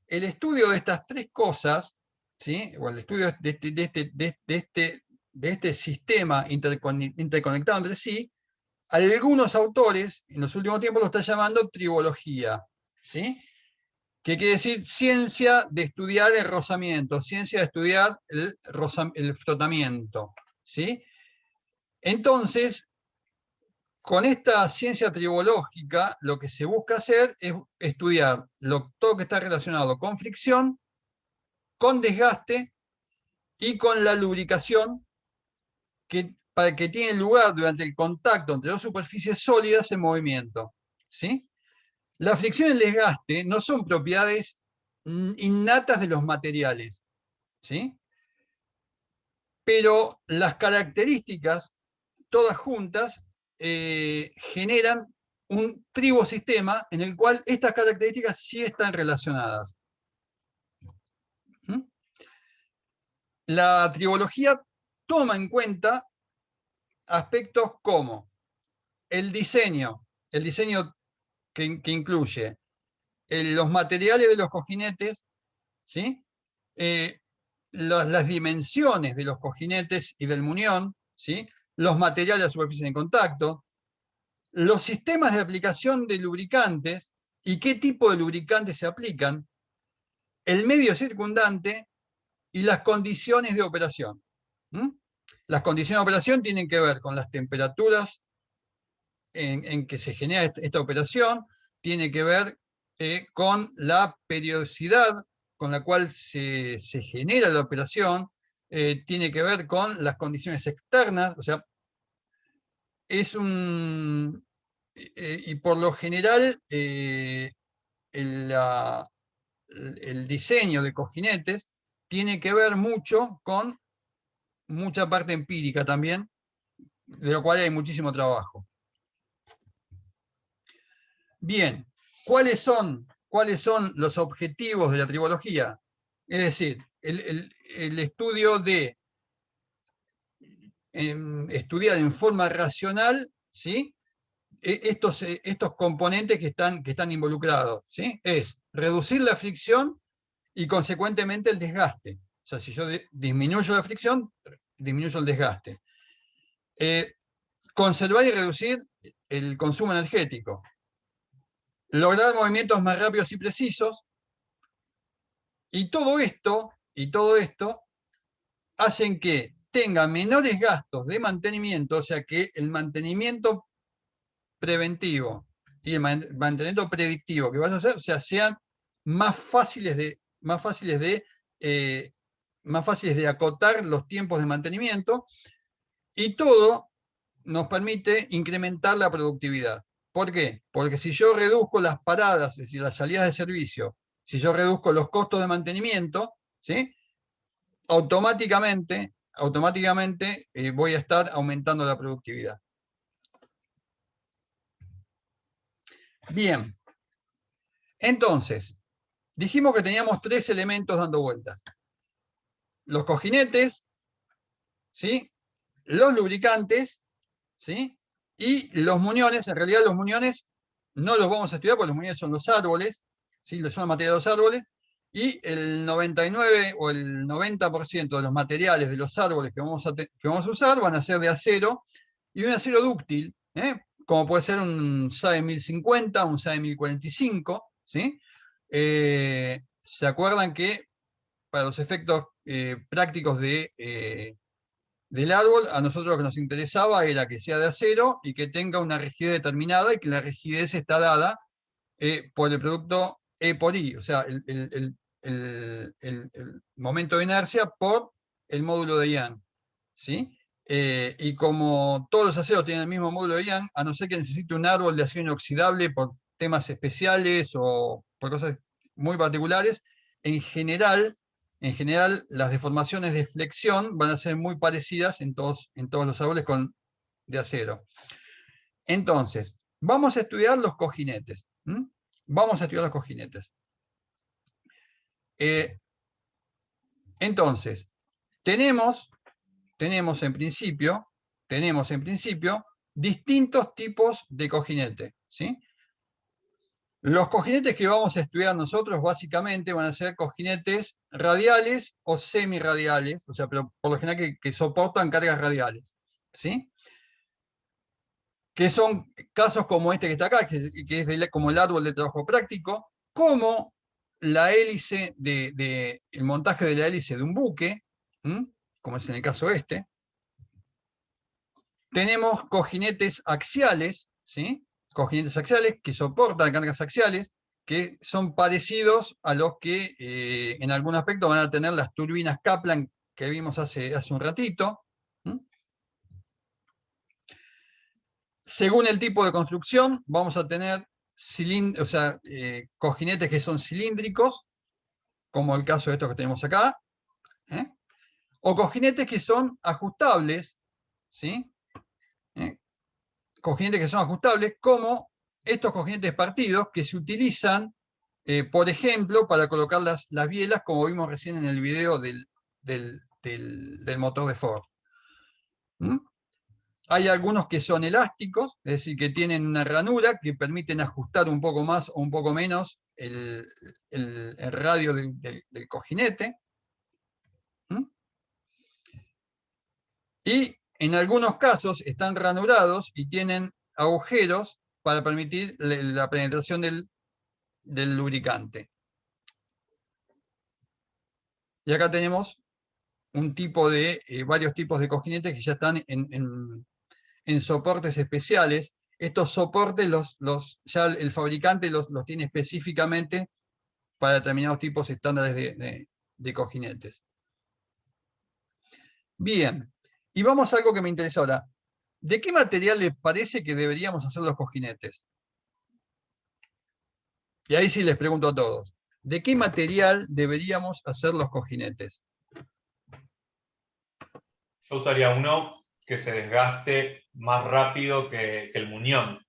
El estudio de estas tres cosas, ¿sí? O el estudio de este sistema interconectado entre sí, algunos autores en los últimos tiempos lo están llamando tribología, ¿sí? Que quiere decir ciencia de estudiar el rozamiento, ciencia de estudiar el frotamiento, ¿sí? Entonces, con esta ciencia tribológica, lo que se busca hacer es estudiar todo lo que está relacionado con fricción, con desgaste y con la lubricación que tiene lugar durante el contacto entre dos superficies sólidas en movimiento, ¿sí? La fricción y el desgaste no son propiedades innatas de los materiales, ¿sí? Pero las características, todas juntas, generan un tribosistema en el cual estas características sí están relacionadas. ¿Mm? La tribología toma en cuenta aspectos como el diseño que incluye los materiales de los cojinetes, ¿sí? Las dimensiones de los cojinetes y del muñón, ¿sí? Los materiales de superficie de contacto, los sistemas de aplicación de lubricantes y qué tipo de lubricantes se aplican, el medio circundante y las condiciones de operación. Las condiciones de operación tienen que ver con las temperaturas en que se genera esta operación, tiene que ver con la periodicidad con la cual se genera la operación, tiene que ver con las condiciones externas, o sea, es un... y por lo general, el diseño de cojinetes tiene que ver mucho con mucha parte empírica también, de lo cual hay muchísimo trabajo. Bien, ¿cuáles son los objetivos de la tribología? Es decir, el estudio de estudiar en forma racional, ¿sí? Estos componentes que están involucrados, ¿sí? Es reducir la fricción y consecuentemente el desgaste. O sea, si yo disminuyo la fricción, disminuyo el desgaste. Conservar y reducir el consumo energético. Lograr movimientos más rápidos y precisos. Y todo esto hacen que tenga menores gastos de mantenimiento, o sea que el mantenimiento preventivo y el mantenimiento predictivo que vas a hacer, o sea, sean más fáciles de acotar los tiempos de mantenimiento, y todo nos permite incrementar la productividad. ¿Por qué? Porque si yo reduzco las paradas, es decir, las salidas de servicio, si yo reduzco los costos de mantenimiento, ¿sí? automáticamente voy a estar aumentando la productividad. Bien, entonces, dijimos que teníamos 3 elementos dando vueltas. Los cojinetes, ¿sí? Los lubricantes, ¿sí? Y los muñones. En realidad los muñones no los vamos a estudiar porque los muñones son los árboles, ¿sí? Son la materia de los árboles, y el 99 o el 90% de los materiales de los árboles que vamos a usar van a ser de acero, y de un acero dúctil, como puede ser un SAE 1050, un SAE 1045, ¿sí? ¿Se acuerdan que para los efectos prácticos del árbol, a nosotros lo que nos interesaba era que sea de acero y que tenga una rigidez determinada, y que la rigidez está dada por el producto E por I, o sea, el momento de inercia por el módulo de Young, ¿sí? Y como todos los aceros tienen el mismo módulo de Young, a no ser que necesite un árbol de acero inoxidable por temas especiales o por cosas muy particulares, en general, las deformaciones de flexión van a ser muy parecidas en todos los árboles de acero. Entonces, vamos a estudiar los cojinetes. Vamos a estudiar los cojinetes. Entonces, tenemos en principio distintos tipos de cojinete, ¿sí? Los cojinetes que vamos a estudiar nosotros básicamente van a ser cojinetes radiales o semirradiales, o sea, pero por lo general que soportan cargas radiales, ¿sí? Que son casos como este que está acá, que es como el árbol de trabajo práctico, como la hélice el montaje de la hélice de un buque, como es en el caso este. Tenemos cojinetes axiales, ¿sí? Cojinetes axiales que soportan cargas axiales, que son parecidos a los que en algún aspecto van a tener las turbinas Kaplan que vimos hace un ratito. Según el tipo de construcción, vamos a tener cojinetes que son cilíndricos, como el caso de estos que tenemos acá, o cojinetes que son ajustables, ¿sí? Cojinetes que son ajustables, como estos cojinetes partidos que se utilizan, por ejemplo, para colocar las bielas, como vimos recién en el video del motor de Ford. Hay algunos que son elásticos, es decir, que tienen una ranura que permiten ajustar un poco más o un poco menos el radio del cojinete. ¿Mm? Y en algunos casos están ranurados y tienen agujeros para permitir la penetración del lubricante. Y acá tenemos varios tipos de cojinetes que ya están en soportes especiales. Estos soportes ya el fabricante los tiene específicamente para determinados tipos estándares de cojinetes. Bien, y vamos a algo que me interesa ahora. ¿De qué material les parece que deberíamos hacer los cojinetes? Y ahí sí les pregunto a todos. ¿De qué material deberíamos hacer los cojinetes? Yo usaría uno que se desgaste más rápido que el muñón.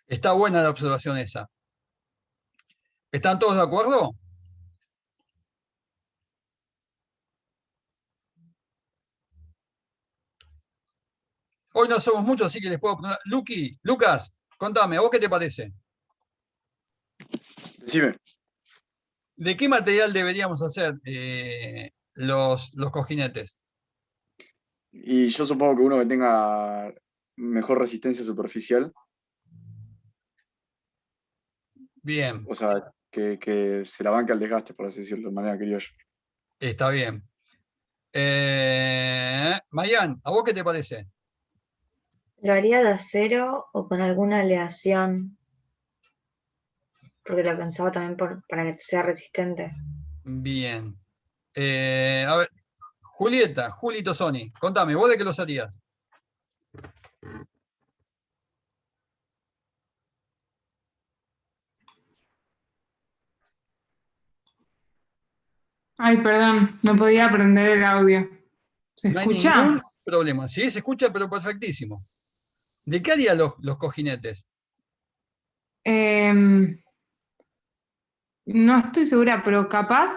Está buena la observación esa. ¿Están todos de acuerdo? Hoy no somos muchos, así que les puedo preguntar. Lucas, contame, ¿a vos qué te parece? Decime. ¿De qué material deberíamos hacer los cojinetes? Y yo supongo que uno que tenga mejor resistencia superficial, Bien, o sea, que se la banque al desgaste, por así decirlo, de manera criolla. está bien. Mayan, ¿a vos qué te parece? ¿Lo haría de acero o con alguna aleación? Porque lo pensaba también para que sea resistente. Bien. A ver, Julito Sony, contame, ¿vos de qué los harías? Ay, perdón, no podía aprender el audio. ¿Se No hay ningún escucha? problema. Sí, se escucha, pero perfectísimo. ¿De qué harías los cojinetes? Em, no estoy segura, pero capaz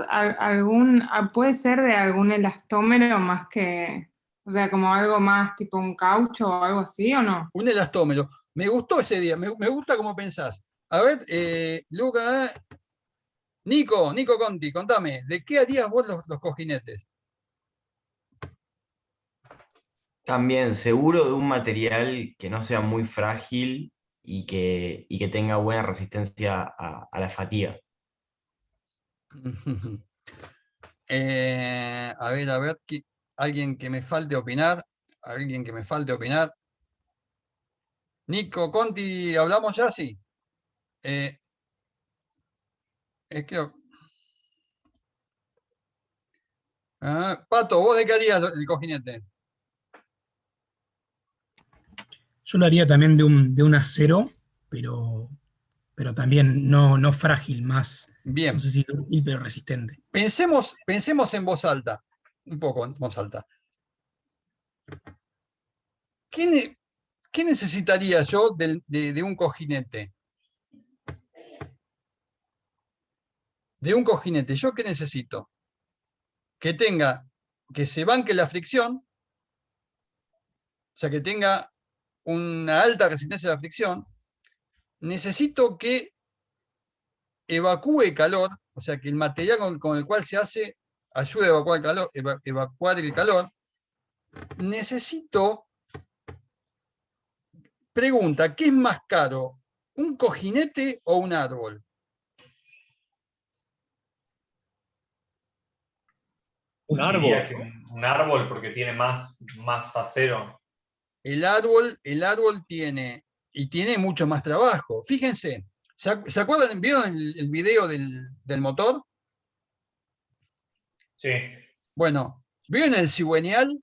puede ser de algún elastómero más que, o sea, como algo más tipo un caucho o algo así, ¿o no? Un elastómero. Me gustó ese día, me gusta cómo pensás. A ver, Luca, Nico Conti, contame, ¿de qué harías vos los cojinetes? También seguro de un material que no sea muy frágil y que tenga buena resistencia a la fatiga. A ver, alguien que me falte opinar. Alguien que me falte opinar. Nico Conti, ¿hablamos ya? Sí. Creo. Pato, ¿vos de qué harías el cojinete? Yo lo haría también de un acero, pero también no frágil, más, Bien. no sé si dúctil, pero resistente. Pensemos en voz alta. Un poco en voz alta. ¿Qué necesitaría yo de un cojinete? De un cojinete, ¿yo qué necesito? Que se banque la fricción, o sea, que tenga una alta resistencia a la fricción. Necesito que evacúe calor, o sea, que el material con el cual se hace ayude a evacuar el calor, evacuar el calor. Necesito, pregunta, ¿qué es más caro? ¿Un cojinete o un árbol? Un Diría árbol. que un árbol porque tiene más acero. El árbol tiene mucho más trabajo. Fíjense, ¿se acuerdan? ¿Vieron el video del motor? Sí, Bueno, ¿vieron el cigüeñal?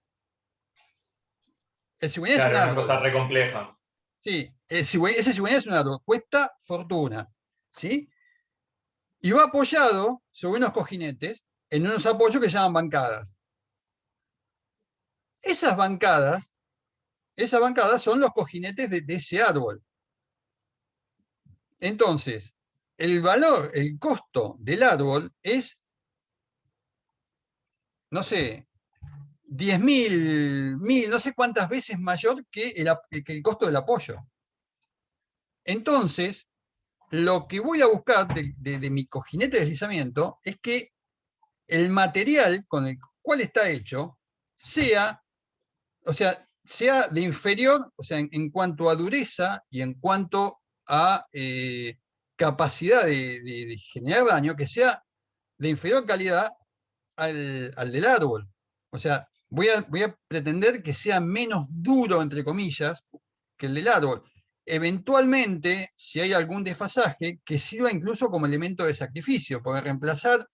El cigüeñal es un claro, una cosa árbol. re compleja. Sí, ese cigüeñal es un árbol. Cuesta fortuna. ¿Sí? Y va apoyado sobre unos cojinetes en unos apoyos que se llaman bancadas. Esas bancadas son los cojinetes de ese árbol. Entonces, el costo del árbol es, no sé, 10.000, 1.000, no sé cuántas veces mayor que el costo del apoyo. Entonces, lo que voy a buscar de mi cojinete de deslizamiento es que el material con el cual está hecho sea, o sea, sea de inferior, o sea, en cuanto a dureza y en cuanto a capacidad de generar daño, que sea de inferior calidad al del árbol. O sea, voy a pretender que sea menos duro, entre comillas, que el del árbol. Eventualmente, si hay algún desfasaje, que sirva incluso como elemento de sacrificio, porque reemplazar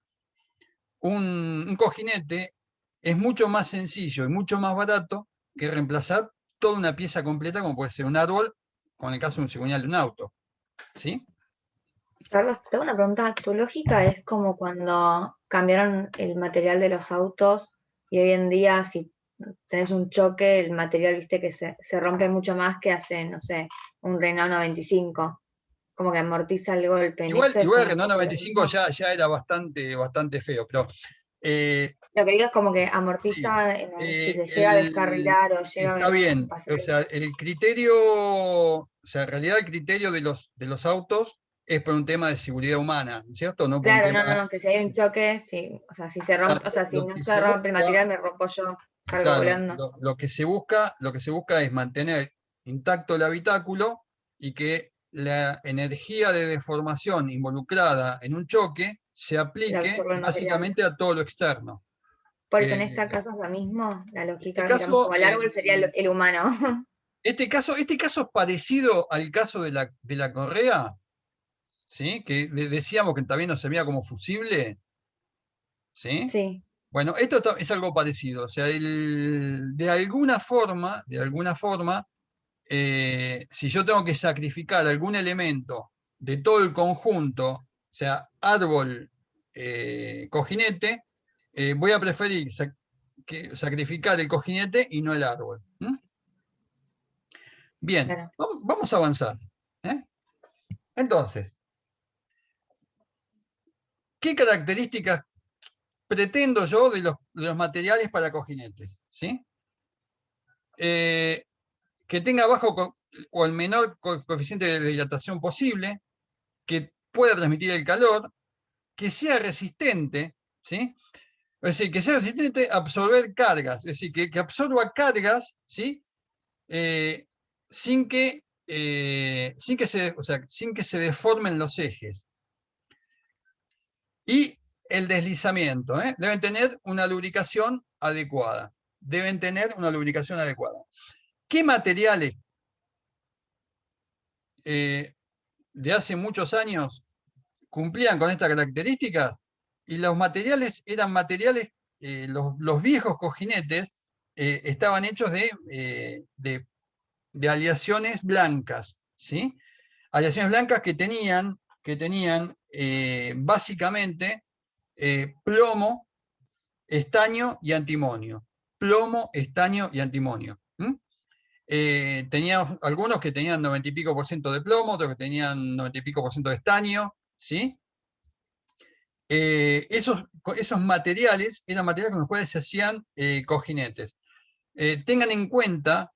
un cojinete es mucho más sencillo y mucho más barato que reemplazar toda una pieza completa, como puede ser un árbol, o en el caso de un cigüeñal de un auto. ¿Sí? Carlos, tengo una pregunta. ¿Tu lógica es como cuando cambiaron el material de los autos y hoy en día si tenés un choque, el material, viste, que se rompe mucho más que hace, no sé, un Renault 95? Como que amortiza el golpe. ¿En Igual esto es el como Renault lo 95 mismo? ya era bastante feo, pero Lo que digo es como que sí, amortiza si se llega a descarrilar o llega está a bien. pasar. O sea, el criterio, o sea, en realidad el criterio de los autos es por un tema de seguridad humana, ¿cierto? No por un Claro, no, tema. no, que si hay un choque, sí, o sea, si se rompe, o sea, si Lo no que se se rompe el busca, material, me rompo yo, salgo claro, volando. lo que se busca es mantener intacto el habitáculo y que la energía de deformación involucrada en un choque se La aplique absorbe el material. básicamente a todo lo externo. Por eso en este Eh, caso es lo mismo, la este lógica, digamos, caso, como el árbol sería el humano. este caso es parecido al caso de la correa, ¿sí? Que decíamos que también nos servía como fusible, ¿sí? Sí, Bueno, esto es algo parecido. O sea, de alguna forma, si yo tengo que sacrificar algún elemento de todo el conjunto, o sea, árbol, cojinete, voy a preferir sacrificar el cojinete y no el árbol. Bien, claro. vamos a avanzar. ¿eh? Entonces, ¿qué características pretendo yo de los materiales para cojinetes? ¿Sí? Que tenga bajo o el menor coeficiente de dilatación posible, que pueda transmitir el calor, que sea resistente, ¿sí? Es decir, que sea resistente a absorber cargas, es decir, que absorba cargas, ¿sí? Sin que se deformen los ejes. Y el deslizamiento, deben tener una lubricación adecuada. Deben tener una lubricación adecuada. ¿Qué materiales de hace muchos años cumplían con estas características? Y los materiales eran materiales, los viejos cojinetes estaban hechos de aleaciones blancas, ¿sí? Aleaciones blancas que tenían básicamente plomo, estaño y antimonio. Plomo, estaño y antimonio. Tenía algunos que tenían 90 y pico % de plomo, otros que tenían 90 y pico % de estaño, ¿sí? Esos materiales eran materiales con los cuales se hacían cojinetes. Tengan en cuenta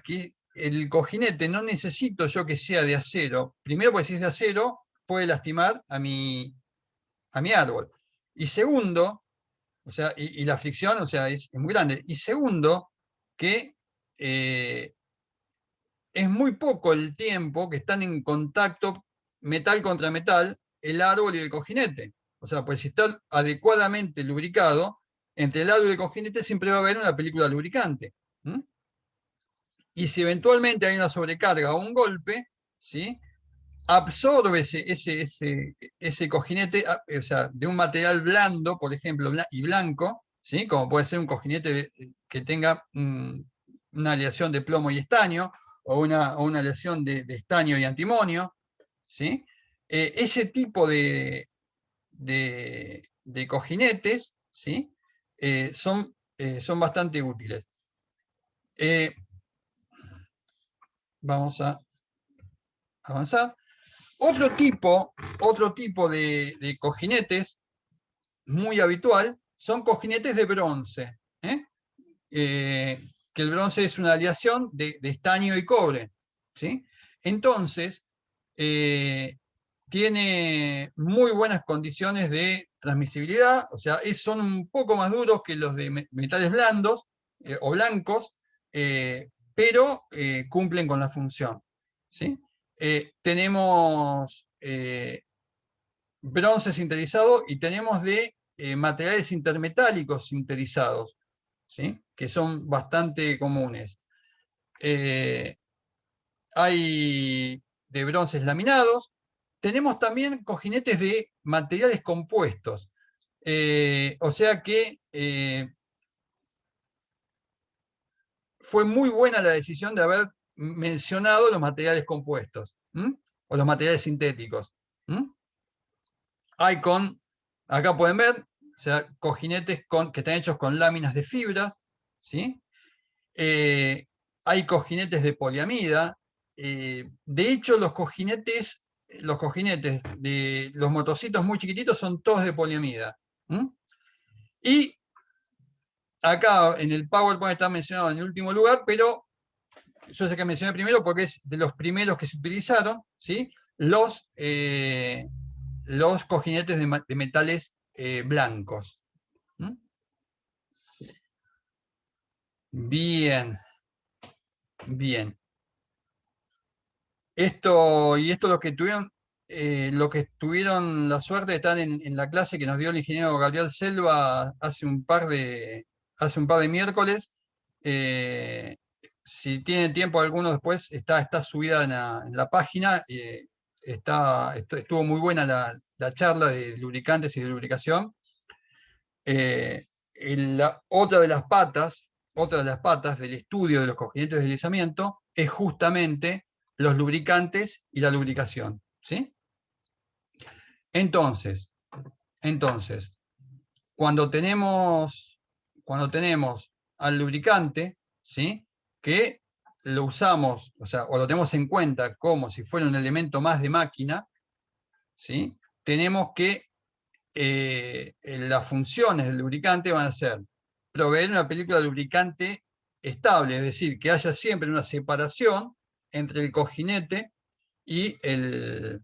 que el cojinete no necesito yo que sea de acero. Primero, porque si es de acero, puede lastimar a mi árbol. Y segundo, o sea, y la fricción, o sea, es muy grande. Y segundo, que es muy poco el tiempo que están en contacto metal contra metal el árbol y el cojinete. O sea, pues si está adecuadamente lubricado, entre el árbol y el cojinete siempre va a haber una película lubricante. Y si eventualmente hay una sobrecarga o un golpe, ¿sí? Absorbe ese cojinete, o sea, de un material blando, por ejemplo, y blanco, ¿sí? Como puede ser un cojinete que tenga una aleación de plomo y estaño, o una aleación de estaño y antimonio, ¿sí? Ese tipo de cojinetes, ¿sí? Son bastante útiles. Vamos a avanzar. Otro tipo de cojinetes muy habitual son cojinetes de bronce. que el bronce es una aleación de estaño y cobre, ¿sí? Entonces, tiene muy buenas condiciones de transmisibilidad, o sea, son un poco más duros que los de metales blandos o blancos, pero cumplen con la función, ¿sí? Tenemos bronce sinterizado y tenemos de materiales intermetálicos sintetizados, ¿sí? Que son bastante comunes. Hay de bronces laminados. Tenemos también cojinetes de materiales compuestos. O sea que fue muy buena la decisión de haber mencionado los materiales compuestos, o los materiales sintéticos. Hay acá pueden ver, o sea, cojinetes que están hechos con láminas de fibras, ¿sí? Hay cojinetes de poliamida. De hecho, los cojinetes de los motocitos muy chiquititos son todos de poliamida. Y acá en el PowerPoint está mencionado en el último lugar, pero yo sé que mencioné primero porque es de los primeros que se utilizaron, ¿sí? Los cojinetes de metales blancos. Bien. Bien. Esto los que tuvieron la suerte de estar en la clase que nos dio el ingeniero Gabriel Selva hace un par de miércoles. Si tienen tiempo alguno después, está subida en la página. Estuvo muy buena la charla de lubricantes y de lubricación. Otra de las patas del estudio de los cojinetes de deslizamiento es justamente los lubricantes y la lubricación, ¿sí? Entonces, cuando tenemos al lubricante, ¿sí? Que lo usamos, o lo tenemos en cuenta como si fuera un elemento más de máquina, ¿sí? Tenemos que las funciones del lubricante van a ser proveer una película lubricante estable, es decir, que haya siempre una separación entre el cojinete y el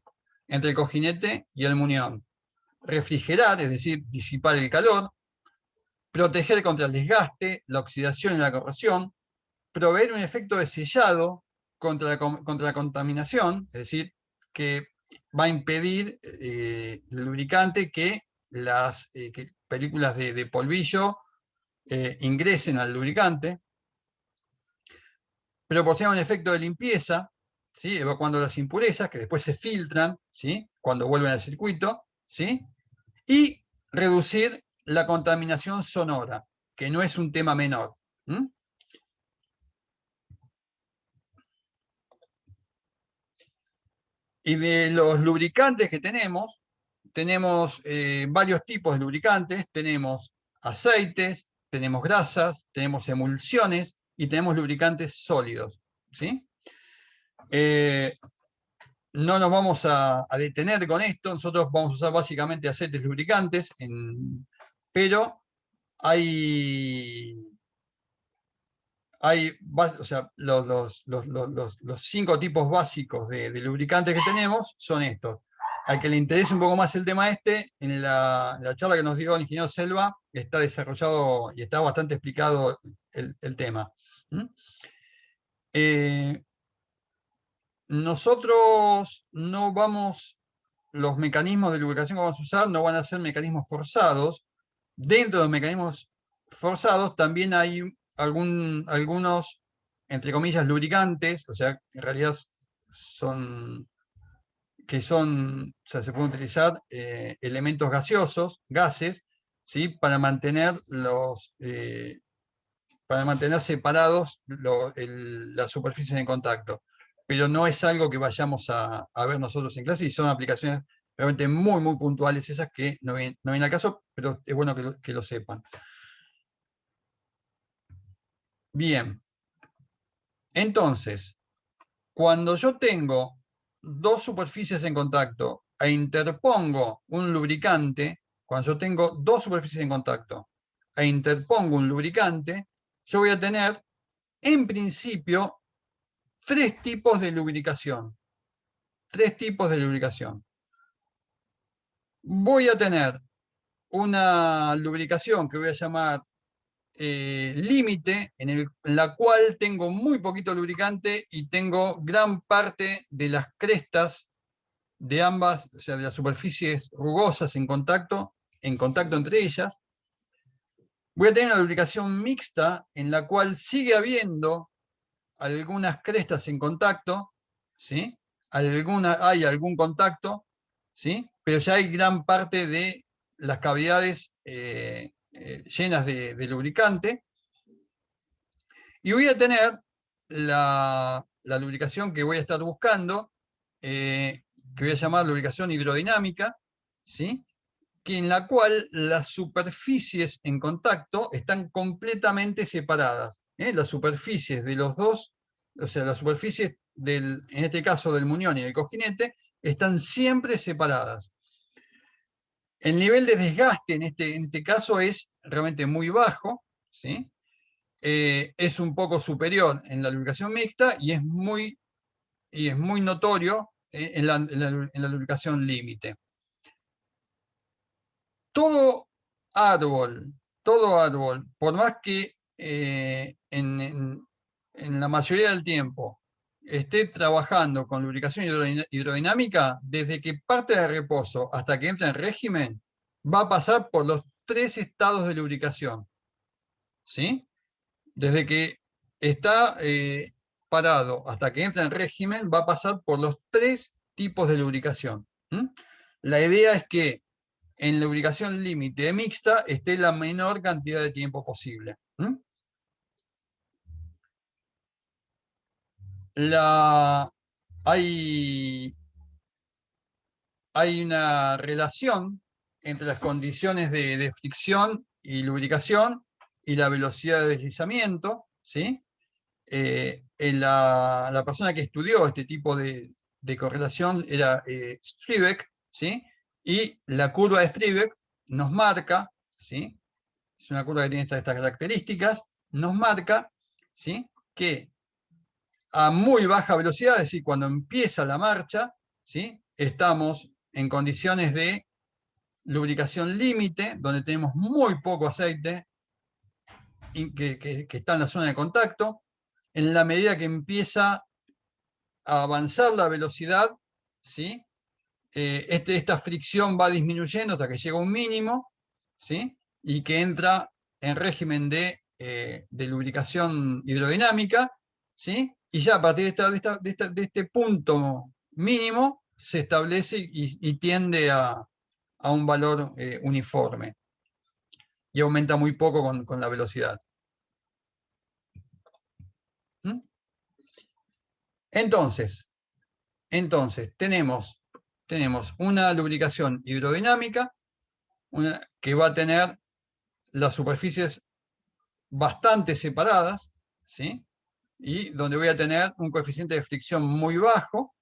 munión. Refrigerar, es decir, disipar el calor. Proteger contra el desgaste, la oxidación y la corrosión. Proveer un efecto de sellado contra la contaminación, es decir, que va a impedir el lubricante que las películas de polvillo ingresen al lubricante. Proporciona un efecto de limpieza, ¿sí? Evacuando las impurezas que después se filtran, ¿sí? Cuando vuelven al circuito, ¿sí? Y reducir la contaminación sonora, que no es un tema menor. Y de los lubricantes que tenemos varios tipos de lubricantes. Tenemos aceites, tenemos grasas, tenemos emulsiones y tenemos lubricantes sólidos, ¿sí? No nos vamos a detener con esto. Nosotros vamos a usar básicamente aceites lubricantes, pero los 5 tipos básicos de lubricantes que tenemos son estos. Al que le interese un poco más el tema en la charla que nos dio el ingeniero Selva, está desarrollado y está bastante explicado el tema. Nosotros los mecanismos de lubricación que vamos a usar no van a ser mecanismos forzados. Dentro de los mecanismos forzados también hay algunos, entre comillas, lubricantes, o sea, en realidad se pueden utilizar elementos gaseosos, gases, ¿sí? Para mantener separados las superficies en contacto. Pero no es algo que vayamos a ver nosotros en clase, y son aplicaciones realmente muy, muy puntuales esas que no vienen al caso, pero es bueno que lo sepan. Bien. Entonces, cuando yo tengo dos superficies en contacto e interpongo un lubricante, cuando yo tengo dos superficies en contacto e interpongo un lubricante, yo voy a tener, en principio, 3 tipos de lubricación. 3 tipos de lubricación. Voy a tener una lubricación que voy a llamar límite, en la cual tengo muy poquito lubricante y tengo gran parte de las crestas de ambas, o sea, de las superficies rugosas en contacto entre ellas. Voy a tener una lubricación mixta en la cual sigue habiendo algunas crestas en contacto, ¿sí? Hay algún contacto, ¿sí? Pero ya hay gran parte de las cavidades llenas de lubricante. Y voy a tener la lubricación que voy a estar buscando, que voy a llamar lubricación hidrodinámica, ¿sí? En la cual las superficies en contacto están completamente separadas. Las superficies de los dos, o sea, las superficies en este caso del muñón y del cojinete, están siempre separadas. El nivel de desgaste en este caso es realmente muy bajo, ¿sí? Es un poco superior en la lubricación mixta y es muy notorio en la lubricación límite. Todo árbol, por más que en la mayoría del tiempo esté trabajando con lubricación hidrodinámica, desde que parte de reposo hasta que entra en régimen, va a pasar por los 3 estados de lubricación. ¿Sí? Desde que está parado hasta que entra en régimen, va a pasar por los 3 tipos de lubricación. La idea es que en lubricación límite mixta esté la menor cantidad de tiempo posible. Hay una relación entre las condiciones de fricción y lubricación y la velocidad de deslizamiento, ¿sí? La persona que estudió este tipo de correlación era Strebeck, ¿sí? Y la curva de Strebeck nos marca, ¿sí? Es una curva que tiene estas características, nos marca, ¿sí? Que a muy baja velocidad, es decir, cuando empieza la marcha, ¿sí? Estamos en condiciones de lubricación límite, donde tenemos muy poco aceite que está en la zona de contacto. En la medida que empieza a avanzar la velocidad, ¿sí? Esta fricción va disminuyendo hasta que llega a un mínimo, ¿sí? Y que entra en régimen de lubricación hidrodinámica, ¿sí? Y ya a partir de este punto mínimo se establece y tiende a un valor uniforme. Y aumenta muy poco con la velocidad. Entonces tenemos una lubricación hidrodinámica que va a tener las superficies bastante separadas, ¿sí? Y donde voy a tener un coeficiente de fricción muy bajo.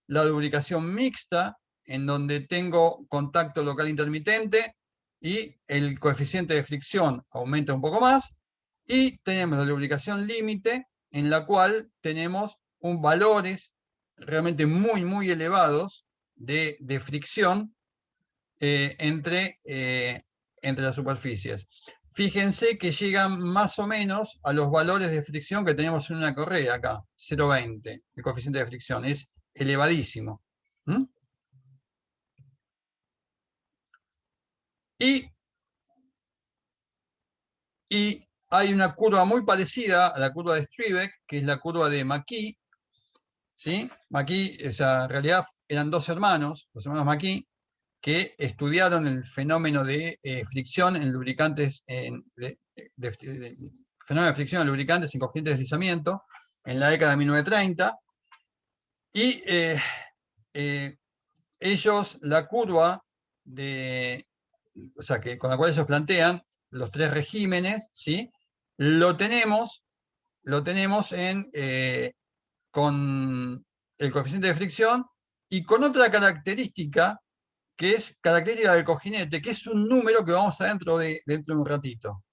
La lubricación mixta, en donde tengo contacto local intermitente y el coeficiente de fricción aumenta un poco más. Y tenemos la lubricación límite, en la cual tenemos valores realmente muy elevados de fricción entre las superficies. Fíjense que llegan más o menos a los valores de fricción que tenemos en una correa acá, 0,20. El coeficiente de fricción es elevadísimo. Y hay una curva muy parecida a la curva de Strebeck, que es la curva de McKee, ¿sí? McKee, en realidad eran 2 hermanos, los hermanos McKee, que estudiaron el fenómeno de fricción en lubricantes, fenómeno de fricción en lubricantes en corriente de deslizamiento en la década de 1930. Y ellos, la curva con la cual ellos plantean los 3 regímenes, ¿sí? Lo tenemos con el coeficiente de fricción y con otra característica que es característica del cojinete, que es un número que vamos a ver dentro de un ratito.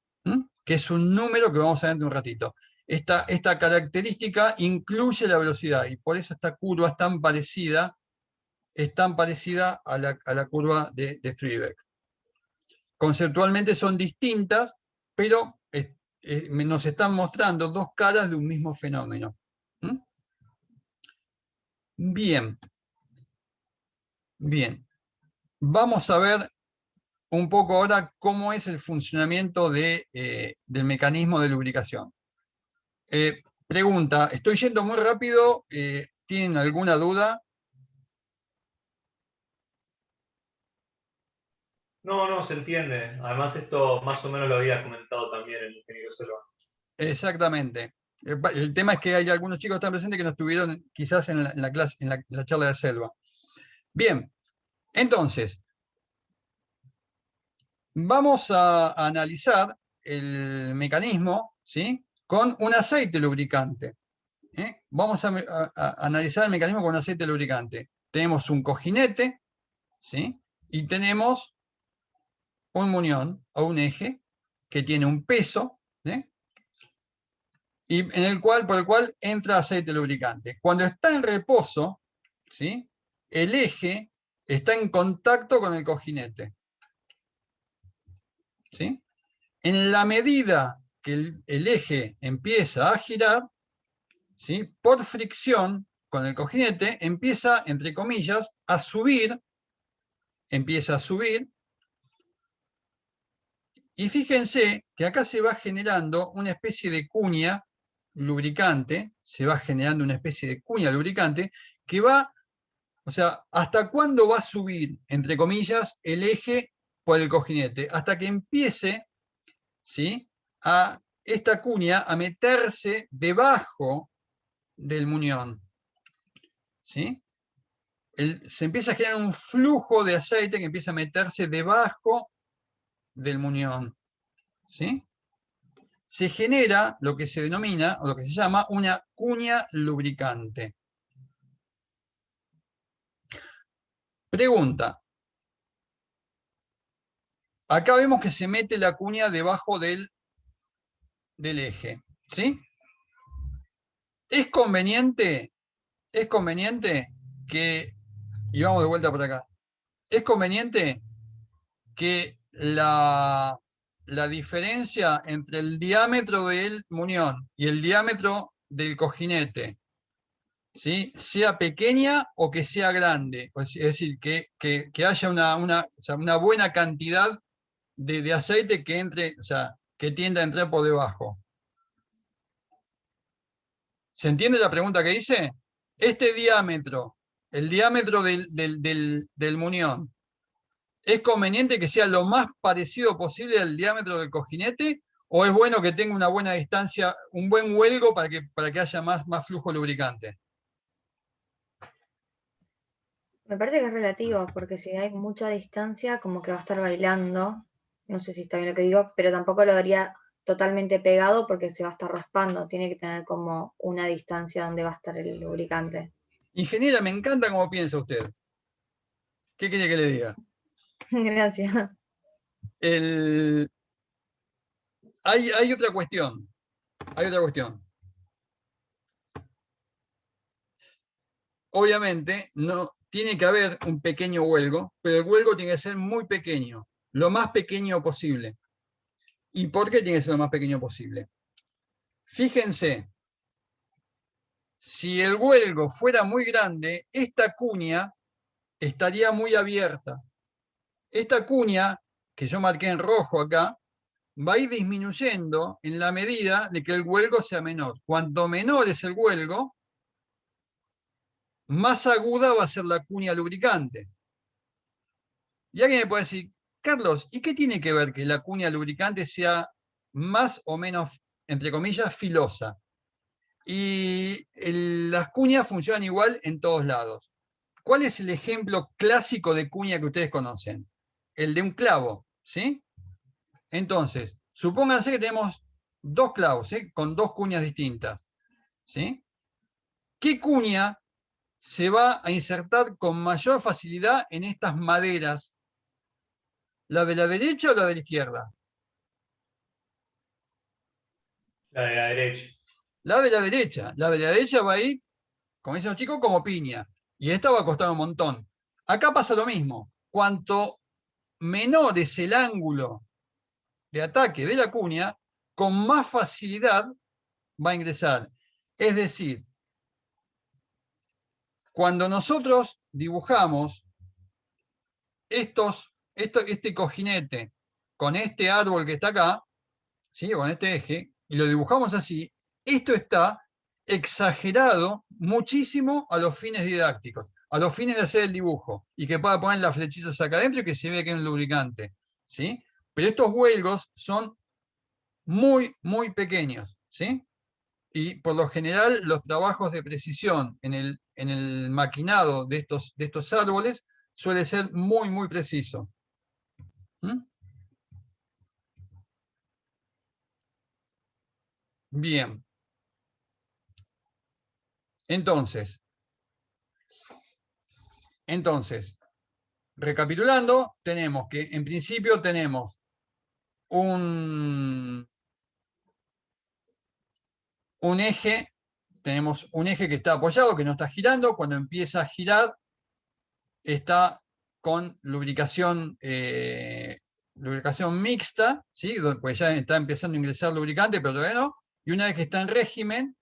que es un número que vamos a ver en un ratito. Esta característica incluye la velocidad y por eso esta curva es tan parecida a la curva de Streebeck. Conceptualmente son distintas, pero nos están mostrando dos caras de un mismo fenómeno. ¿Mm? Bien. Bien. Vamos a ver un poco ahora cómo es el funcionamiento del mecanismo de lubricación. Pregunta, ¿estoy yendo muy rápido? ¿Tienen alguna duda? No, se entiende. Además, esto más o menos lo había comentado también el ingeniero Selva. Exactamente. El tema es que hay algunos chicos que están presentes que no estuvieron quizás en la clase, en la charla de Selva. Bien, entonces, vamos a analizar el mecanismo, ¿sí?, con un aceite lubricante. Vamos a analizar el mecanismo con un aceite lubricante. Tenemos un cojinete, ¿sí?, y tenemos un muñón o un eje que tiene un peso, y por el cual entra aceite lubricante. Cuando está en reposo, ¿sí?, el eje está en contacto con el cojinete. ¿Sí? En la medida que el eje empieza a girar, ¿sí?, por fricción con el cojinete, empieza, entre comillas, a subir, y fíjense que acá se va generando una especie de cuña lubricante, que va, o sea, ¿hasta cuándo va a subir, entre comillas, el eje por el cojinete? Hasta que empiece, ¿sí?, a esta cuña a meterse debajo del muñón. ¿Sí? Se empieza a generar un flujo de aceite que empieza a meterse debajo del muñón. ¿Sí? Se genera lo que se denomina, o lo que se llama, una cuña lubricante. Pregunta. Acá vemos que se mete la cuña debajo del eje. ¿Sí? ¿Es conveniente que, y vamos de vuelta por acá, es conveniente que la diferencia entre el diámetro del muñón y el diámetro del cojinete, ¿sí?, sea pequeña o que sea grande? Es decir, que haya una buena cantidad de aceite que entre, o sea, que tienda a entrar por debajo. ¿Se entiende la pregunta que hice? Este diámetro, el diámetro del muñón, ¿es conveniente que sea lo más parecido posible al diámetro del cojinete? ¿O es bueno que tenga una buena distancia, un buen huelgo para que haya más flujo lubricante? Me parece que es relativo, porque si hay mucha distancia, como que va a estar bailando. No sé si está bien lo que digo, pero tampoco lo daría totalmente pegado porque se va a estar raspando. Tiene que tener como una distancia donde va a estar el lubricante. Ingeniera, me encanta cómo piensa usted. ¿Qué quiere que le diga? Gracias. Hay otra cuestión. Obviamente, no, tiene que haber un pequeño huelgo, pero el huelgo tiene que ser muy pequeño, lo más pequeño posible. ¿Y por qué tiene que ser lo más pequeño posible? Fíjense, si el huelgo fuera muy grande, esta cuña estaría muy abierta. Esta cuña, que yo marqué en rojo acá, va a ir disminuyendo en la medida de que el huelgo sea menor. Cuanto menor es el huelgo, más aguda va a ser la cuña lubricante. Y alguien me puede decir, Carlos, ¿y qué tiene que ver que la cuña lubricante sea más o menos, entre comillas, filosa? Y las cuñas funcionan igual en todos lados. ¿Cuál es el ejemplo clásico de cuña que ustedes conocen? El de un clavo, ¿sí? Entonces, supónganse que tenemos dos clavos, ¿sí?, con dos cuñas distintas, ¿sí? ¿Qué cuña se va a insertar con mayor facilidad en estas maderas? ¿La de la derecha o la de la izquierda? La de la derecha. La de la derecha. La de la derecha va ahí, como dicen los chicos, como piña. Y esta va a costar un montón. Acá pasa lo mismo. Cuanto menor es el ángulo de ataque de la cuña, con más facilidad va a ingresar. Es decir, cuando nosotros dibujamos este cojinete con este árbol que está acá, ¿sí? Con este eje, y lo dibujamos así, esto está exagerado muchísimo a los fines didácticos, a los fines de hacer el dibujo, y que pueda poner las flechitas acá adentro y que se vea que es un lubricante, ¿sí? Pero estos huelgos son muy, muy pequeños, ¿sí? Y por lo general los trabajos de precisión en el maquinado de estos árboles suele ser muy, muy preciso. ¿Mm? Bien. Entonces, recapitulando, tenemos que en principio tenemos un eje, que está apoyado, que no está girando. Cuando empieza a girar, está con lubricación mixta, ¿sí? Pues ya está empezando a ingresar lubricante, pero todavía no. Y una vez que está en régimen,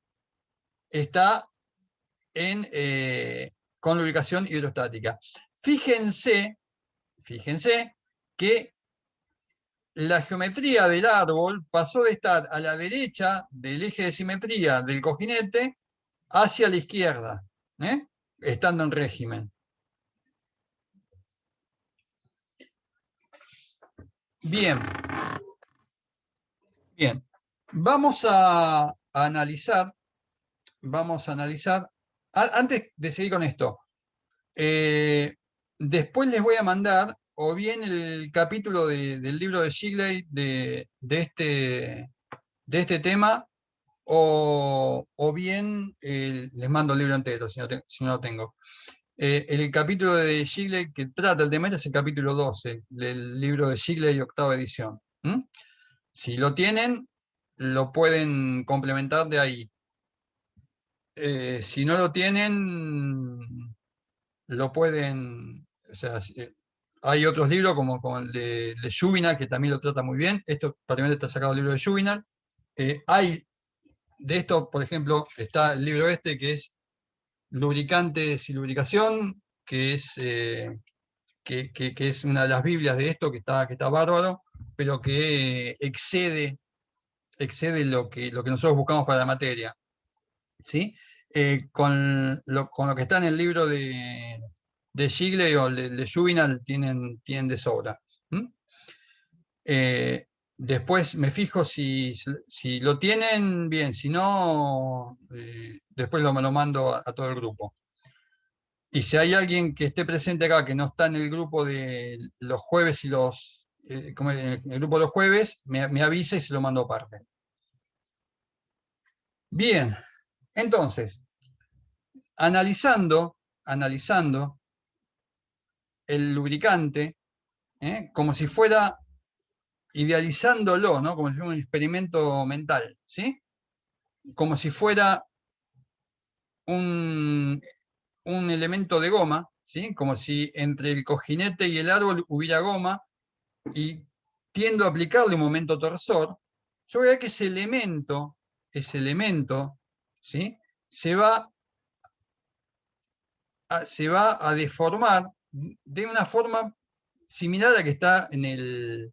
está con lubricación hidrostática. Fíjense que la geometría del árbol pasó de estar a la derecha del eje de simetría del cojinete hacia la izquierda, estando en régimen. Bien. Bien. Vamos a analizar, antes de seguir con esto, después les voy a mandar o bien el capítulo del libro de Shigley de este tema, o bien les mando el libro entero, si no lo tengo. El capítulo de Shigley que trata el tema es el capítulo 12 del libro de Shigley, 8ª edición. Si lo tienen, lo pueden complementar de ahí. Si no lo tienen, lo pueden... O sea, hay otros libros como el de Juvenal, que también lo trata muy bien. Esto prácticamente está sacado del libro de Juvenal. Hay de esto, por ejemplo, está el libro este que es Lubricantes y Lubricación, que es, que es una de las Biblias de esto, que está bárbaro, pero que excede lo que nosotros buscamos para la materia, ¿sí? Con lo que está en el libro de Shigley o el de Juvenal tienen de sobra. Después me fijo si lo tienen bien, si no, después lo mando a todo el grupo. Y si hay alguien que esté presente acá que no está en el grupo de los jueves y en el grupo de los jueves, me avisa y se lo mando aparte. Bien, entonces, analizando el lubricante, como si fuera, idealizándolo, ¿no? Como si fuera un experimento mental, ¿sí? Como si fuera un elemento de goma, ¿sí? Como si entre el cojinete y el árbol hubiera goma, y tiendo a aplicarle un momento torsor, yo voy a ver que ese elemento, ¿sí? se va a deformar de una forma similar a la que está en el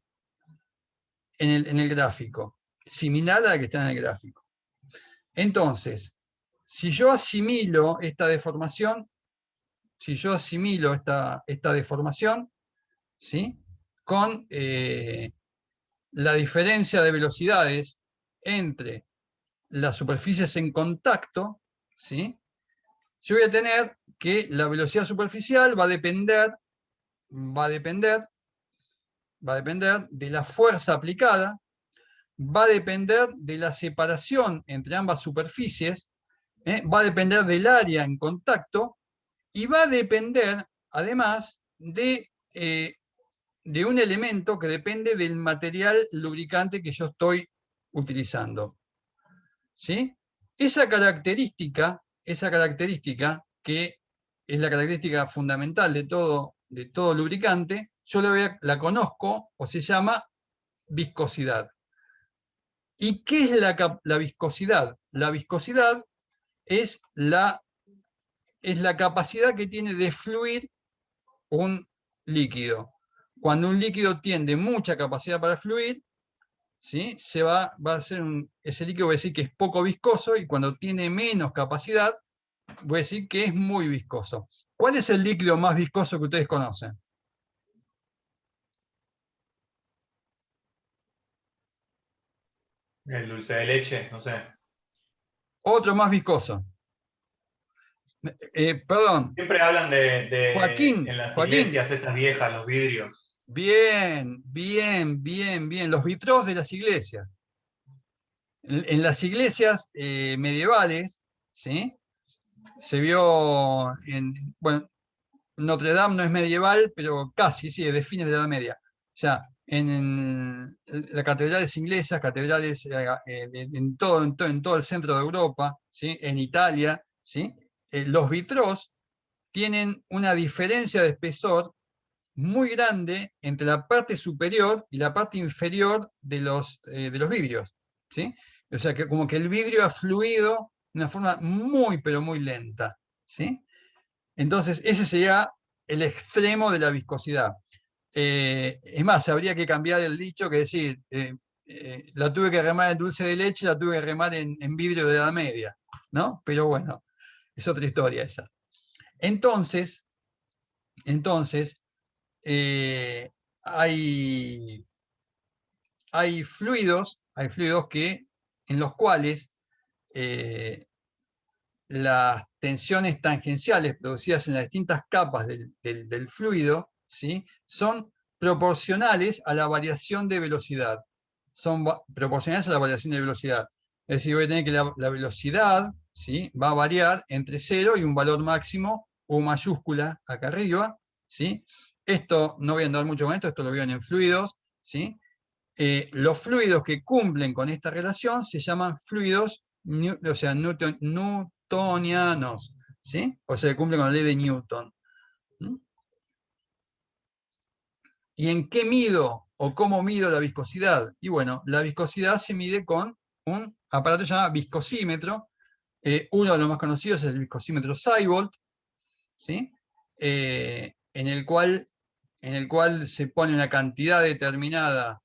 gráfico. Similar a la que está en el gráfico. Entonces, si yo asimilo esta deformación, ¿sí? Con la diferencia de velocidades entre las superficies en contacto, ¿sí? Yo voy a tener que la velocidad superficial va a depender de la fuerza aplicada, va a depender de la separación entre ambas superficies, va a depender del área en contacto, y va a depender, además, de un elemento que depende del material lubricante que yo estoy utilizando. ¿sí? Esa característica que es la característica fundamental de todo lubricante, yo la conozco o se llama viscosidad. ¿Y qué es la viscosidad? La viscosidad es la capacidad que tiene de fluir un líquido. Cuando un líquido tiene mucha capacidad para fluir, ¿sí? Va a ser ese líquido voy a decir que es poco viscoso, y cuando tiene menos capacidad, voy a decir que es muy viscoso. ¿Cuál es el líquido más viscoso que ustedes conocen? El dulce de leche, no sé. Otro más viscoso. Perdón, Siempre hablan Joaquín, en las Joaquín. iglesias estas viejas, los vidrios. Bien, bien, bien, bien. Los vitros de las iglesias. En las iglesias medievales, ¿sí? Se vio bueno, Notre Dame no es medieval, pero casi, sí, es de fines de la Edad Media. O sea, en las catedrales inglesas, catedrales en todo el centro de Europa, ¿sí? En Italia, ¿sí? Los vitros tienen una diferencia de espesor muy grande entre la parte superior y la parte inferior de los vidrios, ¿sí? O sea, que como que el vidrio ha fluido de una forma muy, pero muy lenta, ¿sí? Entonces, ese sería el extremo de la viscosidad. Es más, habría que cambiar el dicho, que decir, la tuve que remar en dulce de leche, la tuve que remar en vidrio de la media, ¿no? Pero bueno, es otra historia esa. Entonces, eh, hay fluidos en los cuales las tensiones tangenciales producidas en las distintas capas del fluido, ¿sí? Son proporcionales a la variación de velocidad. Son proporcionales a la variación de velocidad. Es decir, voy a tener que la velocidad, ¿sí? Va a variar entre 0 y un valor máximo, U mayúscula, acá arriba, ¿sí? Esto, no voy a andar mucho con esto lo vieron en fluidos, ¿sí? Los fluidos que cumplen con esta relación se llaman fluidos newtonianos, ¿sí? O sea, cumplen con la ley de Newton. ¿Mm? ¿Y en qué mido o cómo mido la viscosidad? Y bueno, la viscosidad se mide con un aparato que se llama viscosímetro. Uno de los más conocidos es el viscosímetro Cybolt, ¿sí? En el cual se pone una cantidad determinada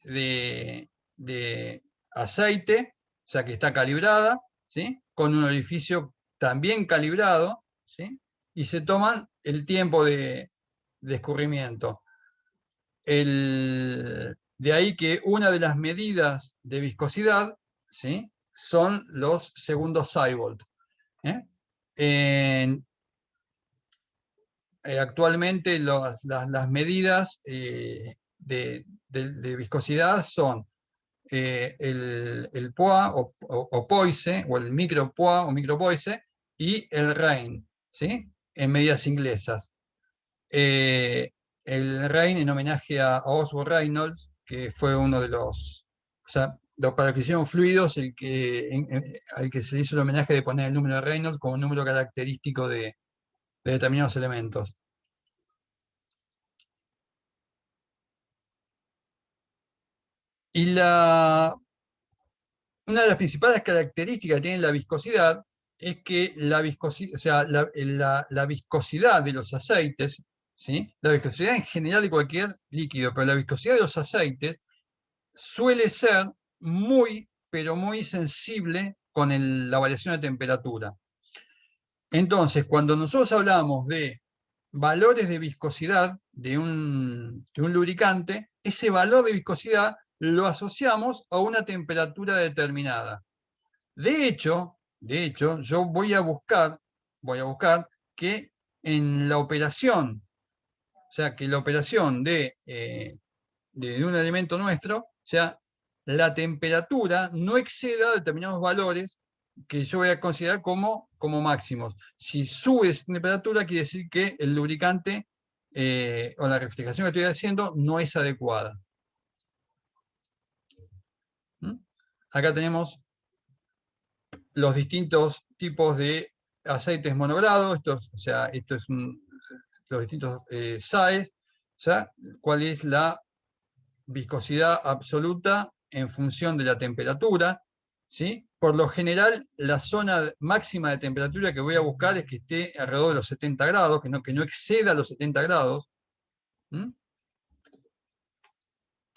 de aceite, o sea que está calibrada, ¿sí? Con un orificio también calibrado, ¿sí? Y se toman el tiempo de escurrimiento. De ahí que una de las medidas de viscosidad, ¿sí? Son los segundos Cybolt. Actualmente las medidas de viscosidad son el POA o POISE, o el micro POA o micro POISE, y el REIN, ¿sí? En medidas inglesas. El REIN en homenaje a Oswald Reynolds, que fue uno de los, o sea, para los que hicieron fluidos, al que se le hizo el homenaje de poner el número de Reynolds como número característico de determinados elementos. Y una de las principales características que tiene la viscosidad es que la viscosidad de los aceites, ¿sí? La viscosidad en general de cualquier líquido, pero la viscosidad de los aceites suele ser muy, pero muy sensible con la variación de temperatura. Entonces, cuando nosotros hablamos de valores de viscosidad de un lubricante, ese valor de viscosidad lo asociamos a una temperatura determinada. De hecho, yo voy a buscar que en la operación, o sea, que la operación de un elemento nuestro, o sea, la temperatura no exceda determinados valores que yo voy a considerar como máximos. Si sube esa temperatura, quiere decir que el lubricante o la refrigeración que estoy haciendo no es adecuada. ¿Mm? Acá tenemos los distintos tipos de aceites monogrado, los distintos SAEs, o sea, cuál es la viscosidad absoluta en función de la temperatura, ¿sí? Por lo general, la zona máxima de temperatura que voy a buscar es que esté alrededor de los 70 grados, que no exceda los 70 grados.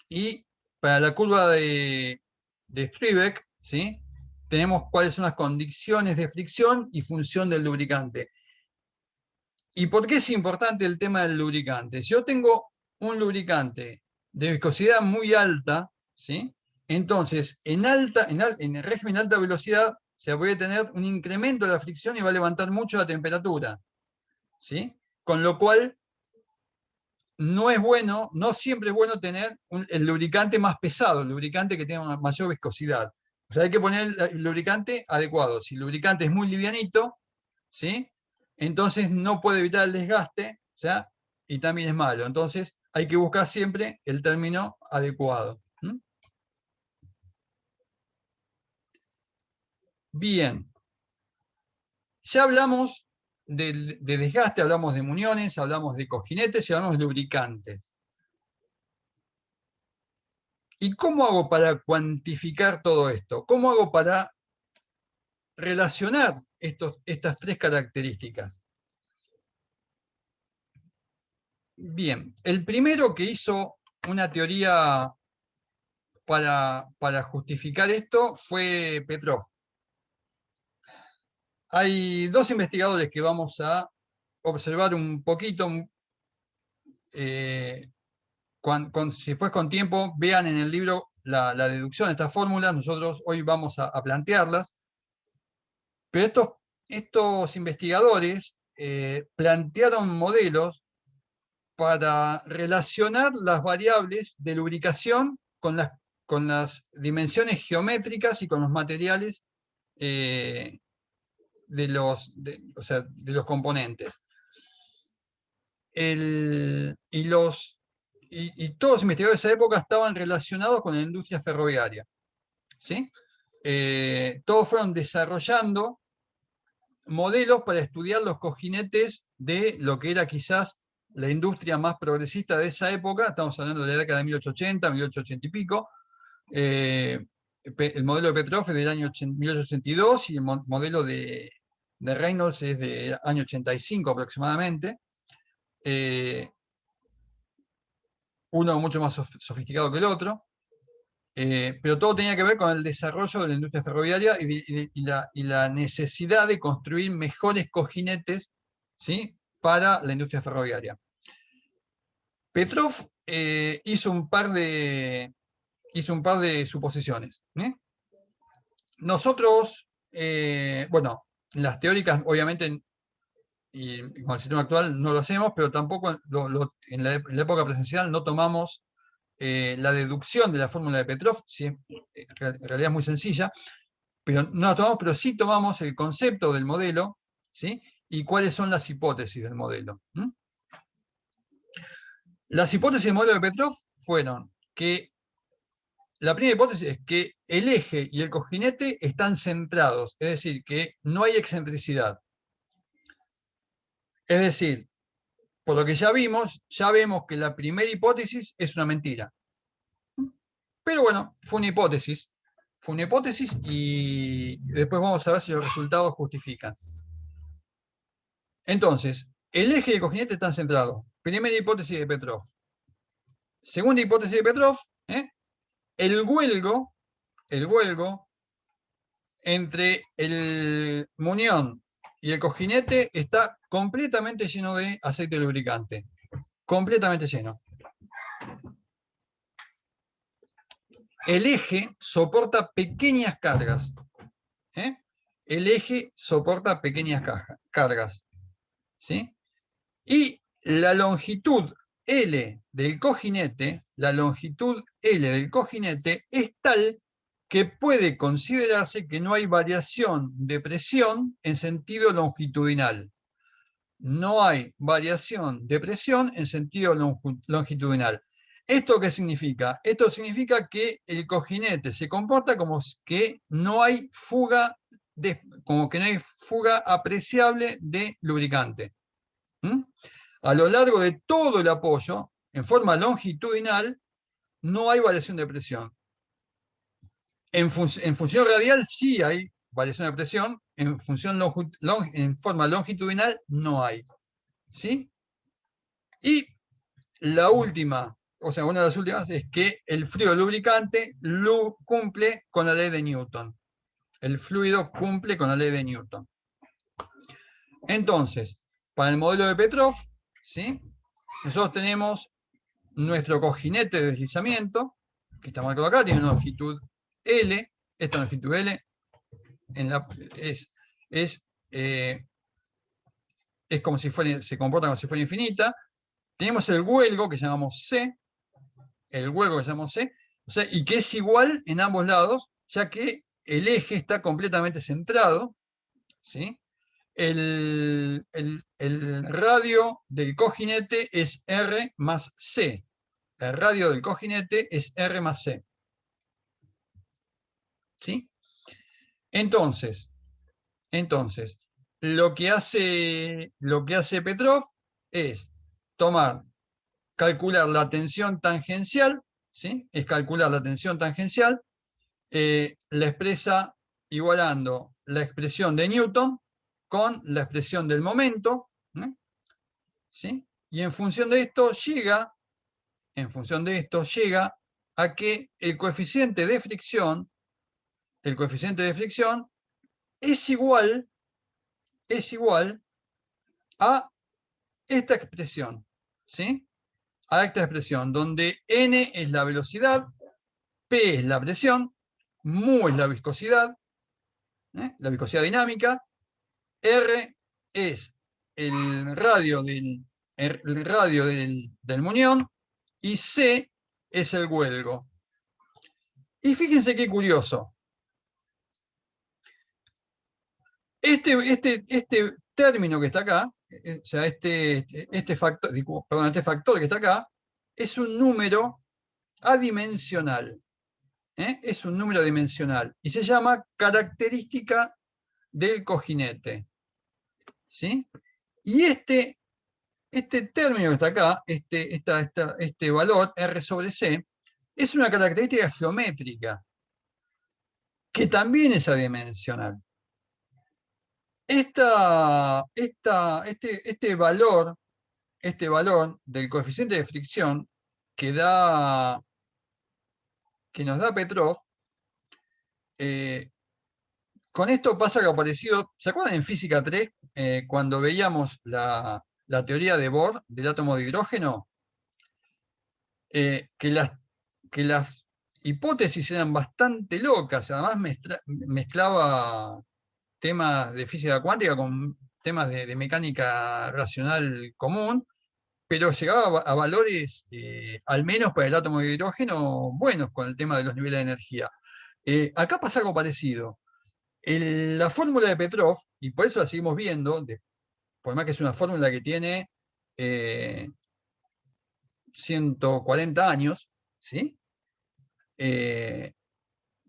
Y para la curva de Strebeck, ¿sí? Tenemos cuáles son las condiciones de fricción y función del lubricante. ¿Y por qué es importante el tema del lubricante? Si yo tengo un lubricante de viscosidad muy alta, ¿sí? Entonces en el régimen de alta velocidad se puede tener un incremento de la fricción y va a levantar mucho la temperatura, ¿sí? Con lo cual no es bueno, no siempre es bueno tener el lubricante más pesado, el lubricante que tenga una mayor viscosidad. O sea, hay que poner el lubricante adecuado. Si el lubricante es muy livianito, ¿sí? Entonces no puede evitar el desgaste, o sea, y también es malo. Entonces hay que buscar siempre el término adecuado. Bien. Ya hablamos de desgaste, hablamos de muniones, hablamos de cojinetes y hablamos de lubricantes. ¿Y cómo hago para cuantificar todo esto? ¿Cómo hago para relacionar estas tres características? Bien, el primero que hizo una teoría para justificar esto fue Petrov. Hay dos investigadores que vamos a observar un poquito, si después con tiempo vean en el libro la deducción de estas fórmulas, nosotros hoy vamos a plantearlas. Pero estos investigadores plantearon modelos para relacionar las variables de lubricación con las dimensiones geométricas y con los materiales de los componentes. Y todos los investigadores de esa época estaban relacionados con la industria ferroviaria, ¿sí? Todos fueron desarrollando modelos para estudiar los cojinetes de lo que era quizás la industria más progresista de esa época. Estamos hablando de la década de 1880, 1880 y pico. El modelo de Petrov es del año 1882 y el modelo de Reynolds es del año 85 aproximadamente. Uno mucho más sofisticado que el otro. Pero todo tenía que ver con el desarrollo de la industria ferroviaria y la necesidad de construir mejores cojinetes, ¿sí? Para la industria ferroviaria. Petrov hizo un par de suposiciones. Nosotros, bueno, las teóricas obviamente y con el sistema actual no lo hacemos, pero tampoco en la época presencial no tomamos la deducción de la fórmula de Petrov, en realidad es muy sencilla, pero no la tomamos, pero sí tomamos el concepto del modelo, ¿sí? Y cuáles son las hipótesis del modelo. Las hipótesis del modelo de Petrov fueron que la primera hipótesis es que el eje y el cojinete están centrados, es decir, que no hay excentricidad. Es decir, por lo que ya vemos que la primera hipótesis es una mentira. Pero bueno, fue una hipótesis y después vamos a ver si los resultados justifican. Entonces, el eje y el cojinete están centrados. Primera hipótesis de Petrov. Segunda hipótesis de Petrov, el huelgo entre el munión y el cojinete está completamente lleno de aceite lubricante. Completamente lleno. El eje soporta pequeñas cargas. El eje soporta pequeñas cargas. ¿Sí? Y la longitud L del cojinete, es tal que puede considerarse que no hay variación de presión en sentido longitudinal. No hay variación de presión en sentido longitudinal. ¿Esto qué significa? Esto significa que el cojinete se comporta como que no hay fuga como que no hay fuga apreciable de lubricante. A lo largo de todo el apoyo, en forma longitudinal, no hay variación de presión. En función radial sí hay variación de presión, en forma longitudinal no hay. ¿Sí? Y la última, o sea, una de las últimas, es que el fluido lubricante cumple con la ley de Newton. El fluido cumple con la ley de Newton. Entonces, para el modelo de Petrov, ¿sí? Nosotros tenemos nuestro cojinete de deslizamiento, que está marcado acá, tiene una longitud L, esta longitud L es como si fuera, se comporta como si fuera infinita. Tenemos el huelgo que llamamos C, o sea, y que es igual en ambos lados, ya que el eje está completamente centrado, ¿sí? El radio del cojinete es R más C. El radio del cojinete es R más C. ¿Sí? Entonces, lo que hace Petrov es calcular la tensión tangencial, ¿sí? Es calcular la tensión tangencial, la expresa igualando la expresión de Newton con la expresión del momento, ¿sí? Y en función de esto llega a que el coeficiente de fricción es igual a esta expresión, ¿sí? A esta expresión, donde n es la velocidad, p es la presión, mu es la viscosidad dinámica, r es el radio del muñón y c es el huelgo. Y fíjense qué curioso. Este término que está acá, o sea, este factor que está acá, es un número adimensional. Es un número dimensional y se llama característica del cojinete. ¿Sí? Y este término que está acá, este valor R sobre C, es una característica geométrica que también es adimensional. Este valor del coeficiente de fricción que nos da Petrov, con esto pasa algo parecido. ¿Se acuerdan en física 3 cuando veíamos la teoría de Bohr del átomo de hidrógeno? Que las hipótesis eran bastante locas, además mezclaba temas de física cuántica con temas de mecánica racional común, pero llegaba a valores, al menos para el átomo de hidrógeno, buenos con el tema de los niveles de energía. Acá pasa algo parecido. La fórmula de Petrov, y por eso la seguimos viendo, por más que es una fórmula que tiene 140 años, ¿sí?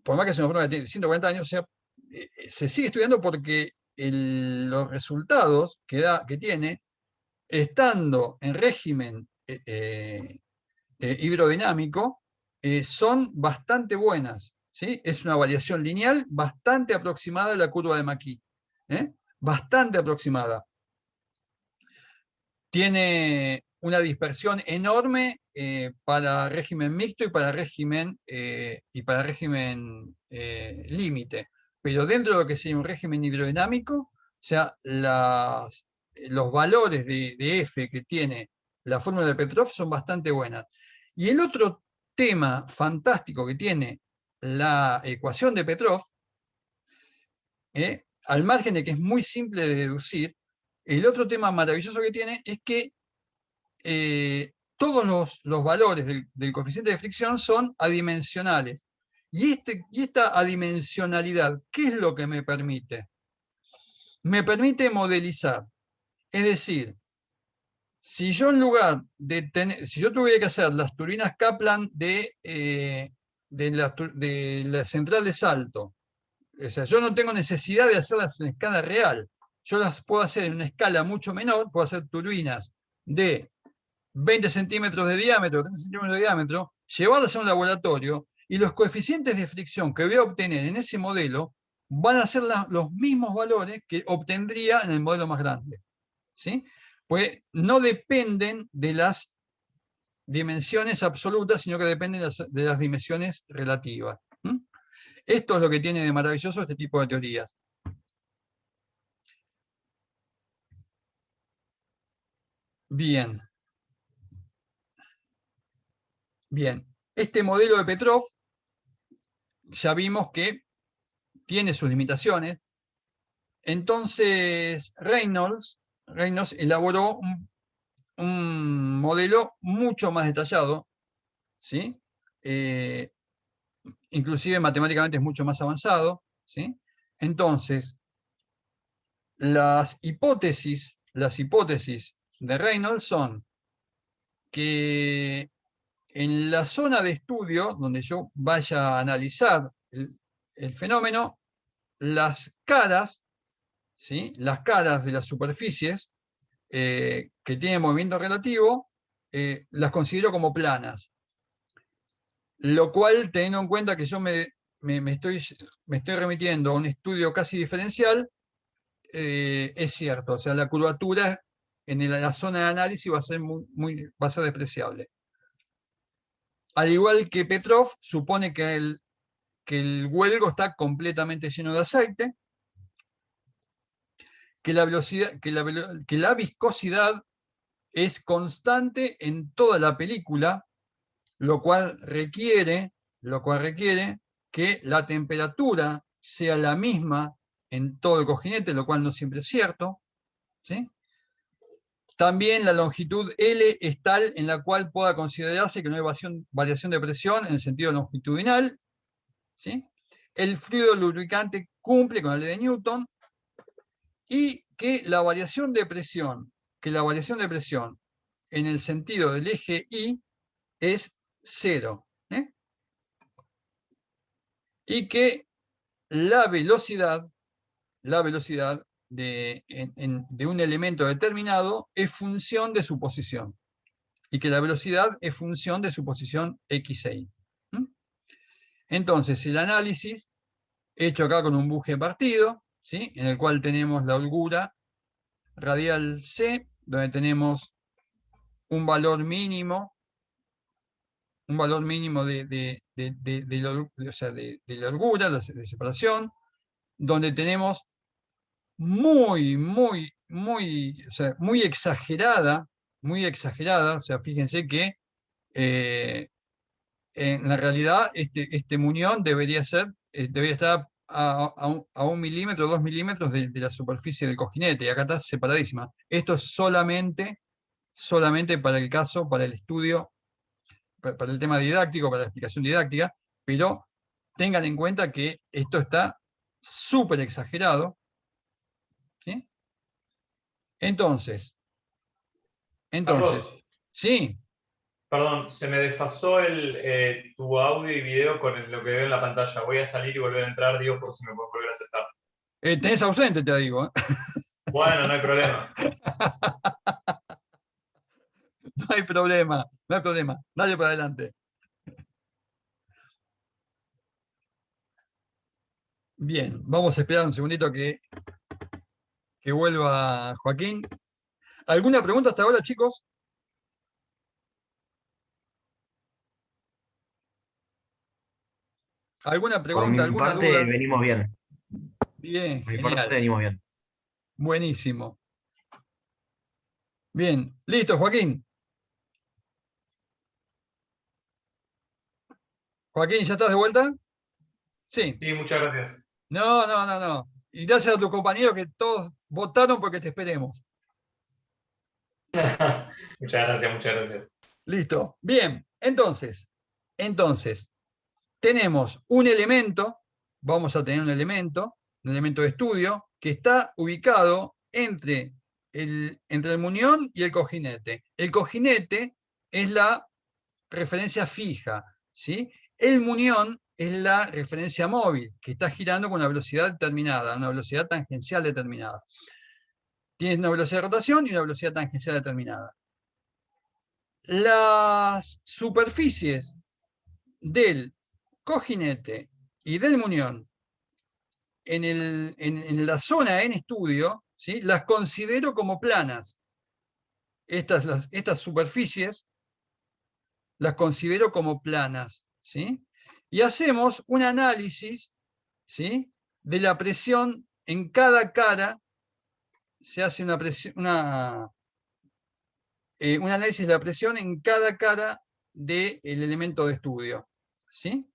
Por más que es una fórmula que tiene 140 años, o sea, se sigue estudiando porque los resultados que tiene, estando en régimen hidrodinámico, son bastante buenas. ¿Sí? Es una variación lineal bastante aproximada a la curva de Macquis. Bastante aproximada. Tiene una dispersión enorme para régimen mixto y para régimen límite. Pero dentro de lo que sería un régimen hidrodinámico, o sea, los valores de F que tiene la fórmula de Petrov son bastante buenas. Y el otro tema fantástico que tiene la ecuación de Petrov, al margen de que es muy simple de deducir, el otro tema maravilloso que tiene es que todos los valores del coeficiente de fricción son adimensionales. Y esta adimensionalidad, ¿qué es lo que me permite? Me permite modelizar. Es decir, si yo si yo tuviera que hacer las turbinas Kaplan de la central de Salto, O sea, yo no tengo necesidad de hacerlas en escala real. Yo las puedo hacer en una escala mucho menor, puedo hacer turbinas de 20 centímetros de diámetro, 30 centímetros de diámetro, llevarlas a un laboratorio, y los coeficientes de fricción que voy a obtener en ese modelo van a ser los mismos valores que obtendría en el modelo más grande. ¿Sí? Pues no dependen de las dimensiones absolutas, sino que dependen de las dimensiones relativas. Esto es lo que tiene de maravilloso este tipo de teorías. Bien. Bien. Este modelo de Petrov ya vimos que tiene sus limitaciones. Entonces Reynolds elaboró un modelo mucho más detallado, ¿sí? Inclusive matemáticamente es mucho más avanzado, ¿sí? Entonces, las hipótesis de Reynolds son que en la zona de estudio, donde yo vaya a analizar el fenómeno, las caras, ¿sí? Las caras de las superficies que tienen movimiento relativo, las considero como planas. Lo cual, teniendo en cuenta que yo me estoy remitiendo a un estudio casi diferencial, es cierto. O sea, la curvatura en la zona de análisis va a ser despreciable. Al igual que Petrov, supone que el huelgo está completamente lleno de aceite, que la viscosidad es constante en toda la película, lo cual requiere que la temperatura sea la misma en todo el cojinete, lo cual no siempre es cierto, ¿sí? También la longitud L es tal en la cual pueda considerarse que no hay variación de presión en el sentido longitudinal, ¿sí? El fluido lubricante cumple con la ley de Newton, y que la variación de presión en el sentido del eje Y es 0. Y que la velocidad de un elemento determinado es función de su posición. Y que la velocidad es función de su posición x e y. Entonces, el análisis hecho acá con un buje partido, ¿sí? En el cual tenemos la holgura radial C, donde tenemos un valor mínimo de la holgura, de separación, donde tenemos muy exagerada, o sea, fíjense que en la realidad este muñón debería estar a 1 milímetro, 2 milímetros de la superficie del cojinete, y acá está separadísima. Esto es solamente para el caso, para el estudio, para el tema didáctico, para la explicación didáctica, pero tengan en cuenta que esto está súper exagerado, ¿sí? Entonces, Carlos, sí, perdón, se me desfasó tu audio y video con lo que veo en la pantalla. Voy a salir y volver a entrar, digo, por si me puedes volver a aceptar. tenés ausente, te digo. Bueno, no hay problema. No hay problema, no hay problema. Dale para adelante. Bien, vamos a esperar un segundito que vuelva Joaquín. ¿Alguna pregunta hasta ahora, chicos? ¿Alguna Por pregunta, mi alguna parte, duda? venimos bien. Bien, Por mi parte, genial. venimos bien. Buenísimo. Bien, listo, Joaquín. Joaquín, ¿ya estás de vuelta? Sí. Sí, muchas gracias. No. Y gracias a tus compañeros que todos votaron porque te esperemos. Muchas gracias. Listo. Bien, entonces, tenemos un elemento, vamos a tener un elemento de estudio, que está ubicado entre el muñón y el cojinete. El cojinete es la referencia fija, ¿sí? El muñón es la referencia móvil, que está girando con una velocidad determinada, una velocidad tangencial determinada. Tiene una velocidad de rotación y una velocidad tangencial determinada. Las superficies del cojinete y del muñón en la zona en estudio, ¿sí?, las considero como planas. Estas superficies las considero como planas, ¿sí? Y hacemos un análisis, ¿sí?, de la presión en cada cara. Se hace un análisis de la presión en cada cara del elemento de estudio, ¿sí?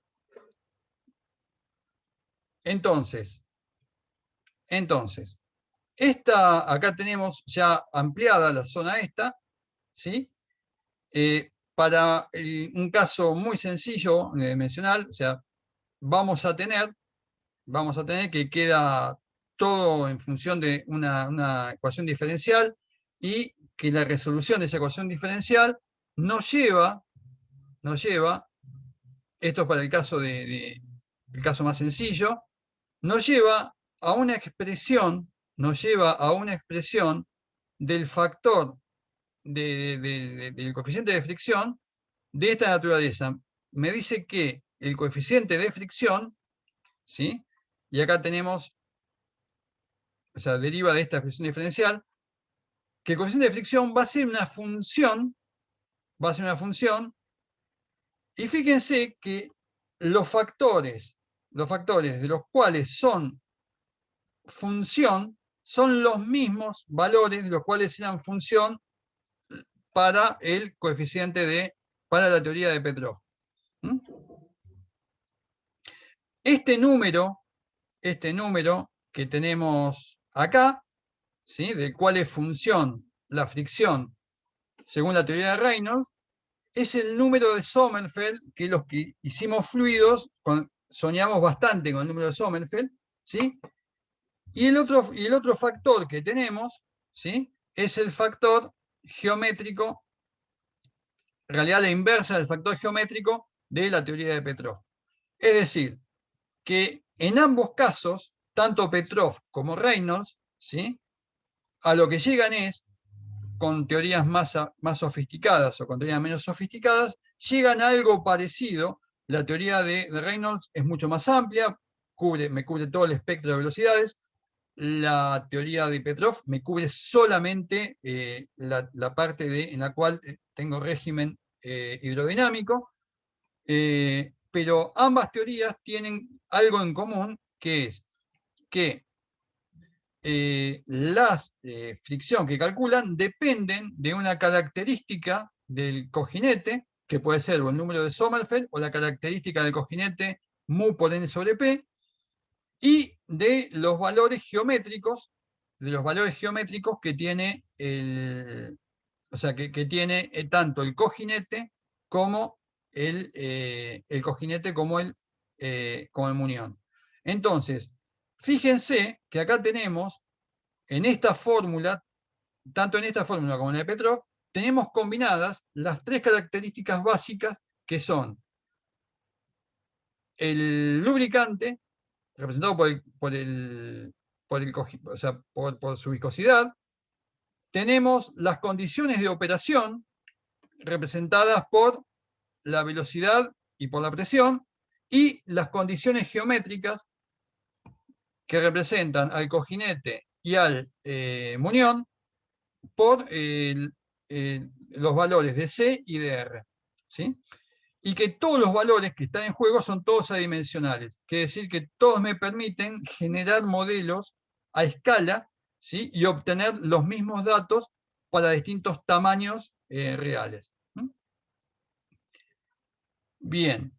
Entonces, acá tenemos ya ampliada la zona esta, ¿sí? Para un caso muy sencillo dimensional, o sea, vamos a tener que queda todo en función de una ecuación diferencial, y que la resolución de esa ecuación diferencial nos lleva, esto es para el caso el caso más sencillo, nos lleva a una expresión, del factor del coeficiente de fricción de esta naturaleza. Me dice que el coeficiente de fricción, ¿sí?, y acá tenemos, o sea, deriva de esta expresión diferencial, que el coeficiente de fricción va a ser una función, y fíjense que los factores de los cuales son función son los mismos valores de los cuales eran función para el coeficiente para la teoría de Petrov. ¿Mm? Este número que tenemos acá, ¿sí?, del cual es función la fricción según la teoría de Reynolds, es el número de Sommerfeld, que los que hicimos fluidos soñamos bastante con el número de Sommerfeld, ¿sí? Y el otro factor que tenemos, ¿sí?, es el factor geométrico, en realidad la inversa del factor geométrico de la teoría de Petrov. Es decir, que en ambos casos, tanto Petrov como Reynolds, ¿sí?, a lo que llegan es, con teorías más sofisticadas o con teorías menos sofisticadas, llegan a algo parecido. La teoría de Reynolds es mucho más amplia, me cubre todo el espectro de velocidades. La teoría de Petrov me cubre solamente la parte en la cual tengo régimen hidrodinámico, pero ambas teorías tienen algo en común, que es que las fricción que calculan dependen de una característica del cojinete, que puede ser o el número de Sommerfeld o la característica del cojinete mu por n sobre p, y de los valores geométricos, que tiene que tiene tanto el cojinete como el muñón. Entonces, fíjense que acá tenemos, en esta fórmula, tanto en esta fórmula como en la de Petrov, tenemos combinadas las tres características básicas, que son el lubricante, representado por su viscosidad. Tenemos las condiciones de operación, representadas por la velocidad y por la presión, y las condiciones geométricas, que representan al cojinete y al muñón, por los valores de C y de R, ¿sí? Y que todos los valores que están en juego son todos adimensionales, quiere decir que todos me permiten generar modelos a escala, ¿sí?, y obtener los mismos datos para distintos tamaños reales. Bien.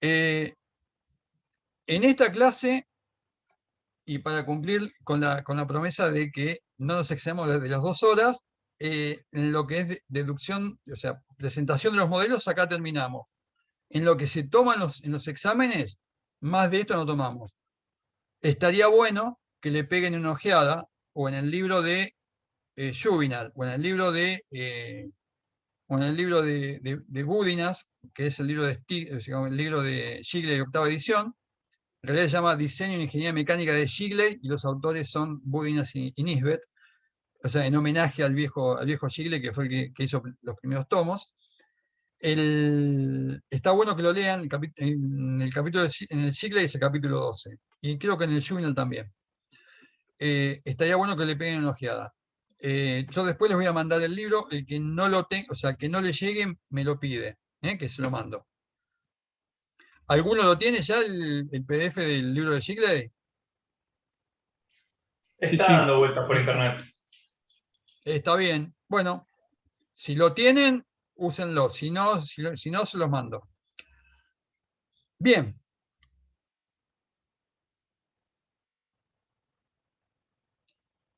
En esta clase, y para cumplir con la promesa de que no nos excedamos de las 2 horas, en lo que es deducción, o sea, presentación de los modelos, acá terminamos. En lo que se toman en los exámenes, más de esto no tomamos. Estaría bueno que le peguen una ojeada, o en el libro de Juvenal, o en el libro de o en el libro de Budinas, que es el libro el libro de Shigley, octava edición. En realidad se llama Diseño en Ingeniería Mecánica de Shigley, y los autores son Budinas y Nisbet, o sea, en homenaje al viejo Shigley, que fue el que hizo los primeros tomos. Está bueno que lo lean, en el capítulo en el Shigley es el capítulo 12, y creo que en el Juvenal también. Estaría bueno que le peguen una ojeada. Yo después les voy a mandar el libro, el que no lo tenga, o sea, el que no le llegue, me lo pide, que se lo mando. ¿Alguno lo tiene ya el PDF del libro de Shigley? Está dando vueltas por internet. Está bien. Bueno, si lo tienen, úsenlo. Si no, se los mando. Bien.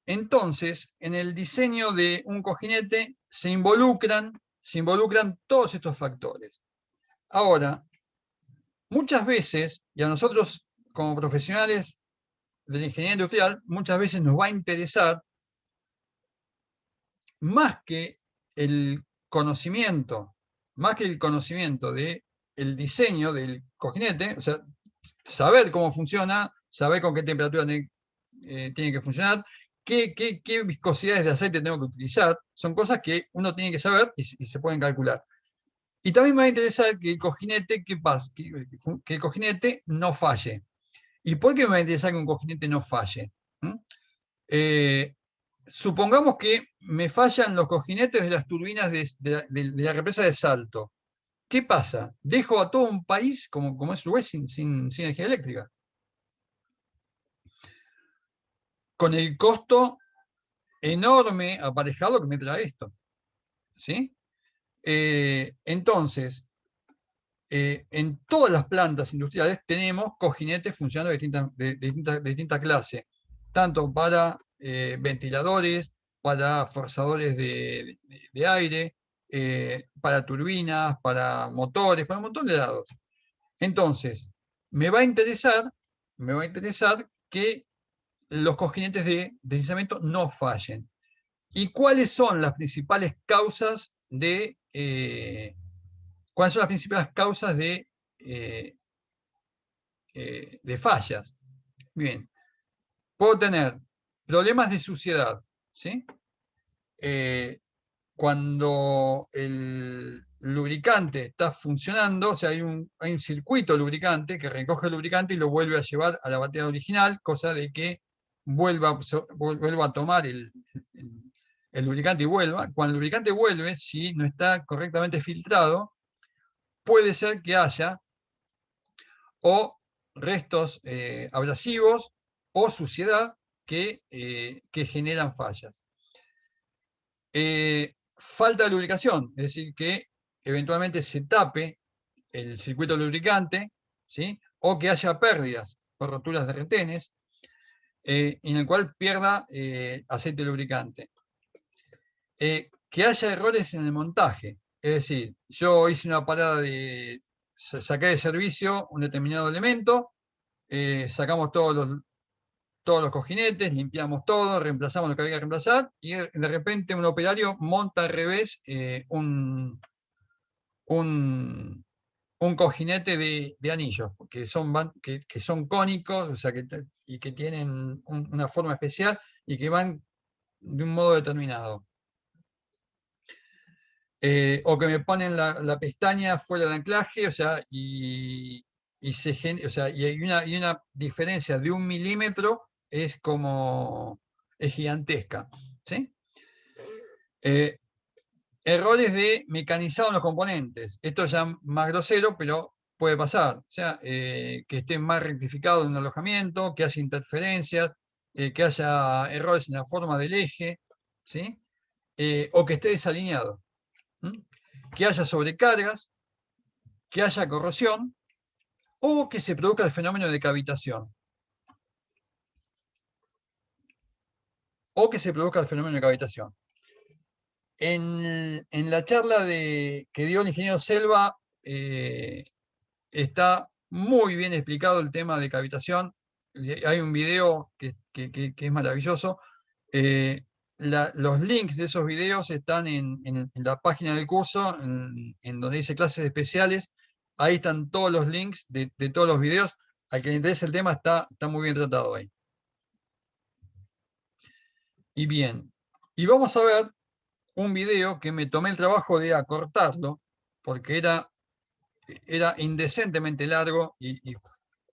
Entonces, en el diseño de un cojinete se involucran todos estos factores. Ahora, muchas veces, y a nosotros como profesionales de la ingeniería industrial, muchas veces nos va a interesar más que el conocimiento del diseño del cojinete, o sea, saber cómo funciona, saber con qué temperatura tiene que funcionar, qué viscosidades de aceite tengo que utilizar, son cosas que uno tiene que saber y se pueden calcular. Y también me va a interesar que el cojinete, que el cojinete no falle. ¿Y por qué me va a interesar que un cojinete no falle? Supongamos que me fallan los cojinetes de las turbinas de la represa de Salto. ¿Qué pasa? Dejo a todo un país como es Uruguay sin energía eléctrica. Con el costo enorme aparejado que me trae esto. ¿Sí? Entonces, en todas las plantas industriales tenemos cojinetes funcionando de distinta clase, tanto para ventiladores, para forzadores de aire, para turbinas, para motores, para un montón de lados. Entonces, me va a interesar que los cojinetes de deslizamiento no fallen. ¿Y cuáles son las principales causas de fallas? Bien, puedo tener problemas de suciedad, ¿sí? Cuando el lubricante está funcionando, o sea, hay un circuito lubricante que recoge el lubricante y lo vuelve a llevar a la batería original, cosa de que vuelva a tomar el lubricante y vuelva. Cuando el lubricante vuelve, si no está correctamente filtrado, puede ser que haya o restos abrasivos o suciedad que generan fallas. Falta de lubricación, es decir, que eventualmente se tape el circuito lubricante, ¿sí? O que haya pérdidas por roturas de retenes, en el cual pierda aceite lubricante. Que haya errores en el montaje, es decir, yo hice una parada saqué de servicio un determinado elemento, sacamos todos los cojinetes, limpiamos todo, reemplazamos lo que había que reemplazar, y de repente un operario monta al revés un cojinete de anillos, que son cónicos, o sea, y que tienen una forma especial y que van de un modo determinado. O que me ponen la pestaña fuera del anclaje, o sea, y hay una diferencia de 1 milímetro, es gigantesca, ¿sí? Errores de mecanizado en los componentes. Esto ya más grosero, pero puede pasar. O sea, que esté mal rectificado en un alojamiento, que haya interferencias, que haya errores en la forma del eje, ¿sí? O que esté desalineado. Que haya sobrecargas, que haya corrosión, o que se produzca el fenómeno de cavitación. En la charla que dio el ingeniero Selva, está muy bien explicado el tema de cavitación. Hay un video que es maravilloso. los links de esos videos están en la página del curso, en donde dice clases especiales. Ahí están todos los links de todos los videos. Al que le interese el tema está muy bien tratado ahí. Y bien, y vamos a ver un video que me tomé el trabajo de acortarlo, porque era indecentemente largo y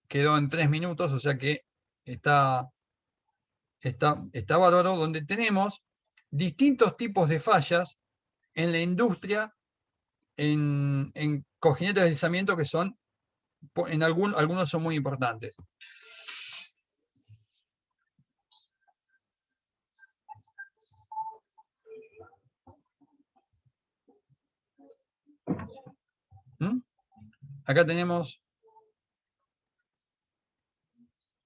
quedó en 3 minutos, o sea que está bárbaro, donde tenemos distintos tipos de fallas en la industria, en cojinetes de deslizamiento que son, algunos son muy importantes. ¿Mm? Acá tenemos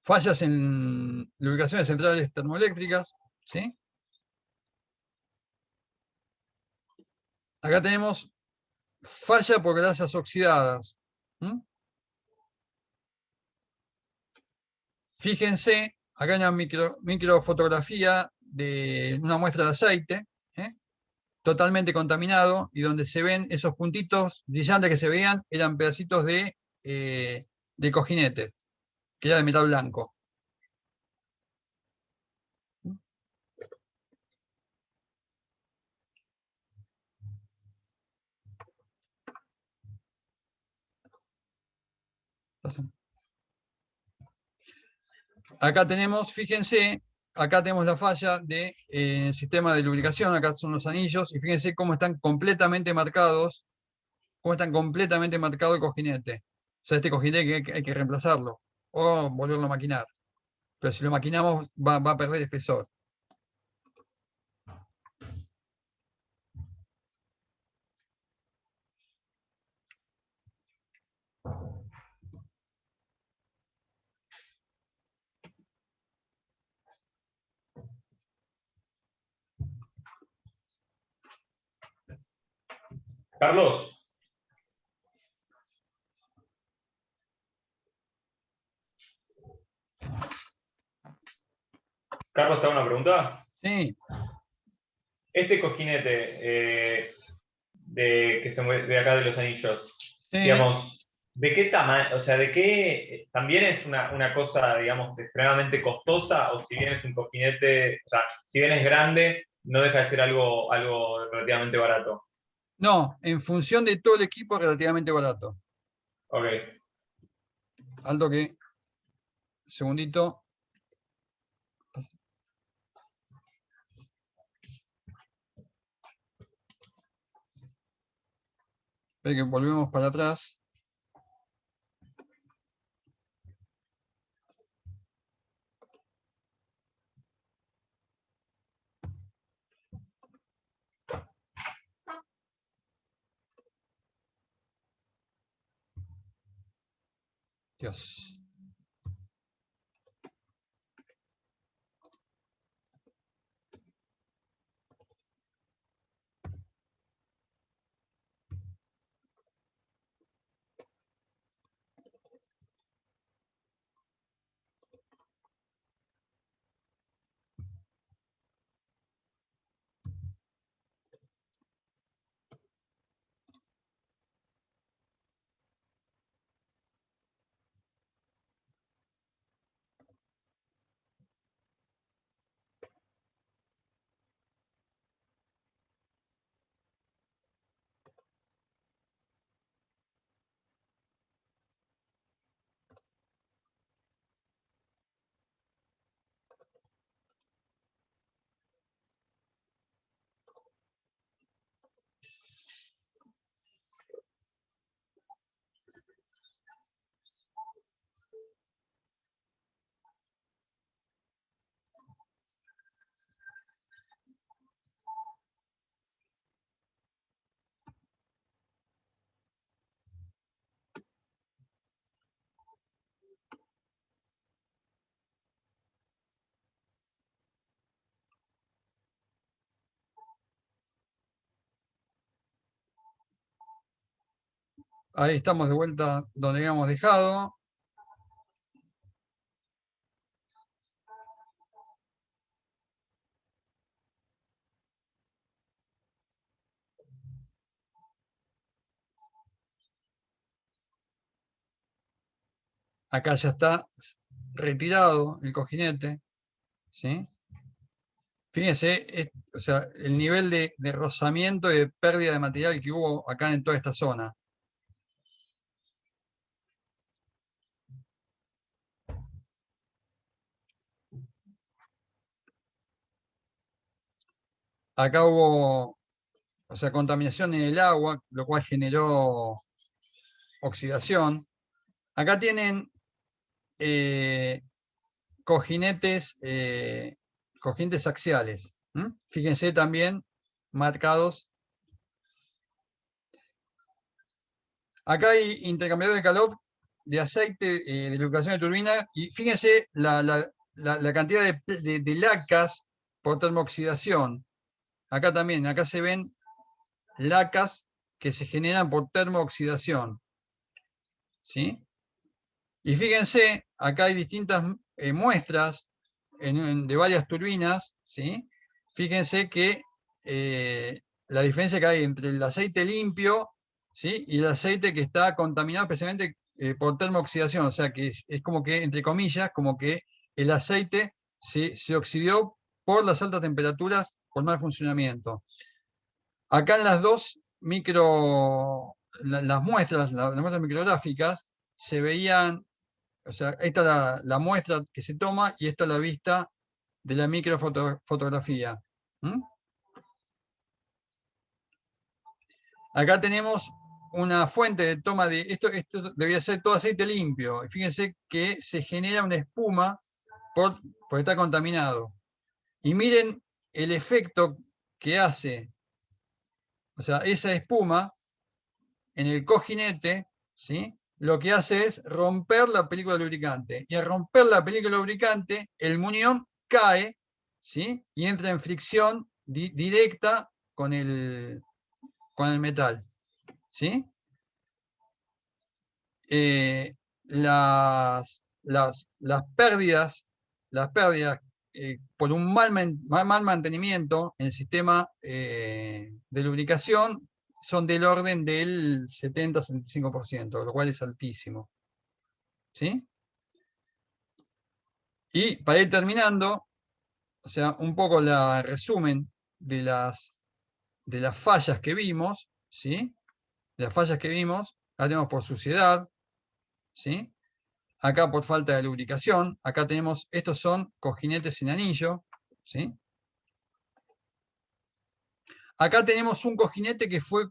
fallas en lubricaciones centrales termoeléctricas, ¿sí? Acá tenemos falla por grasas oxidadas. ¿Mm? Fíjense, acá hay una microfotografía de una muestra de aceite, ¿eh? Totalmente contaminado, y donde se ven esos puntitos brillantes que se veían, eran pedacitos de cojinete, que era de metal blanco. Acá tenemos, fíjense, acá tenemos la falla del sistema de lubricación, acá son los anillos, y fíjense cómo están completamente marcados, el cojinete. O sea, este cojinete hay que reemplazarlo, o volverlo a maquinar. Pero si lo maquinamos, va a perder espesor. Carlos, ¿te hago una pregunta? Sí, Este cojinete de acá de los anillos, sí. digamos, ¿de qué tamaño? O sea, ¿de qué también es una cosa, digamos, extremadamente costosa? O si bien es un cojinete, o sea, si bien es grande, no deja de ser algo relativamente barato. No, en función de todo el equipo, relativamente barato. Ok. Alto que, segundito. Ve que volvemos para atrás. Dios. Ahí estamos de vuelta donde habíamos dejado. Acá ya está retirado el cojinete, ¿sí? Fíjense, o sea, el nivel de rozamiento y de pérdida de material que hubo acá en toda esta zona. Acá hubo, o sea, contaminación en el agua, lo cual generó oxidación. Acá tienen cojinetes axiales. Fíjense también marcados. Acá hay intercambiador de calor de aceite de lubricación de turbina y fíjense la cantidad de lacas por termooxidación. Acá también, acá se ven lacas que se generan por termooxidación. ¿Sí? Y fíjense, acá hay distintas muestras de varias turbinas, ¿sí? Fíjense que la diferencia que hay entre el aceite limpio, ¿sí? Y el aceite que está contaminado especialmente por termooxidación, o sea que es como que, entre comillas, como que el aceite se oxidió por las altas temperaturas, por mal funcionamiento. Acá en las dos las muestras micrográficas, se veían, o sea, esta es la muestra que se toma y esta es la vista de la microfotografía. Acá tenemos una fuente de toma de, esto debería ser todo aceite limpio, y fíjense que se genera una espuma por estar contaminado. Y miren el efecto que hace, o sea, esa espuma en el cojinete, ¿sí? Lo que hace es romper la película lubricante. Y al romper la película lubricante, el muñón cae, ¿sí? Y entra en fricción directa con el metal. ¿Sí? Las pérdidas por un mal mantenimiento en el sistema de lubricación son del orden del 70-75%, lo cual es altísimo. ¿Sí? Y para ir terminando, o sea, un poco el resumen de las fallas que vimos, ¿sí? De las fallas que vimos, acá tenemos por suciedad, ¿sí? Acá por falta de lubricación, acá tenemos, estos son cojinetes sin anillo, ¿sí? Acá tenemos un cojinete que fue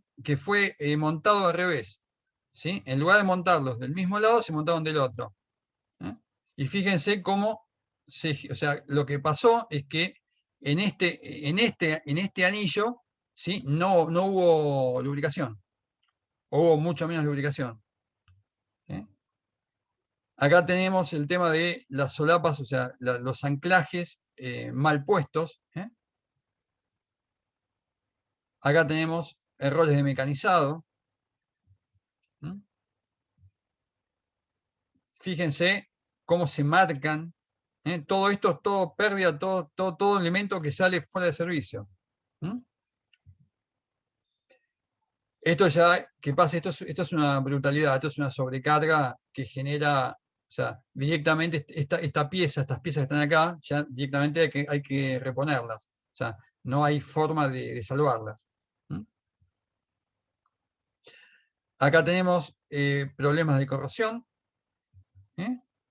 montado al revés, ¿sí? En lugar de montarlos del mismo lado, se montaron del otro. Y fíjense cómo, o sea, lo que pasó es que en este anillo, ¿sí? No hubo lubricación, hubo mucho menos lubricación. ¿Sí? Acá tenemos el tema de las solapas, o sea, los anclajes mal puestos. Acá tenemos errores de mecanizado. Fíjense cómo se marcan. Todo esto es todo pérdida, todo elemento que sale fuera de servicio. Esto ya, ¿qué pasa? Esto es una brutalidad, esto es una sobrecarga que genera, o sea, directamente estas piezas que están acá, ya directamente hay que reponerlas. O sea, no hay forma de salvarlas. Acá tenemos problemas de corrosión.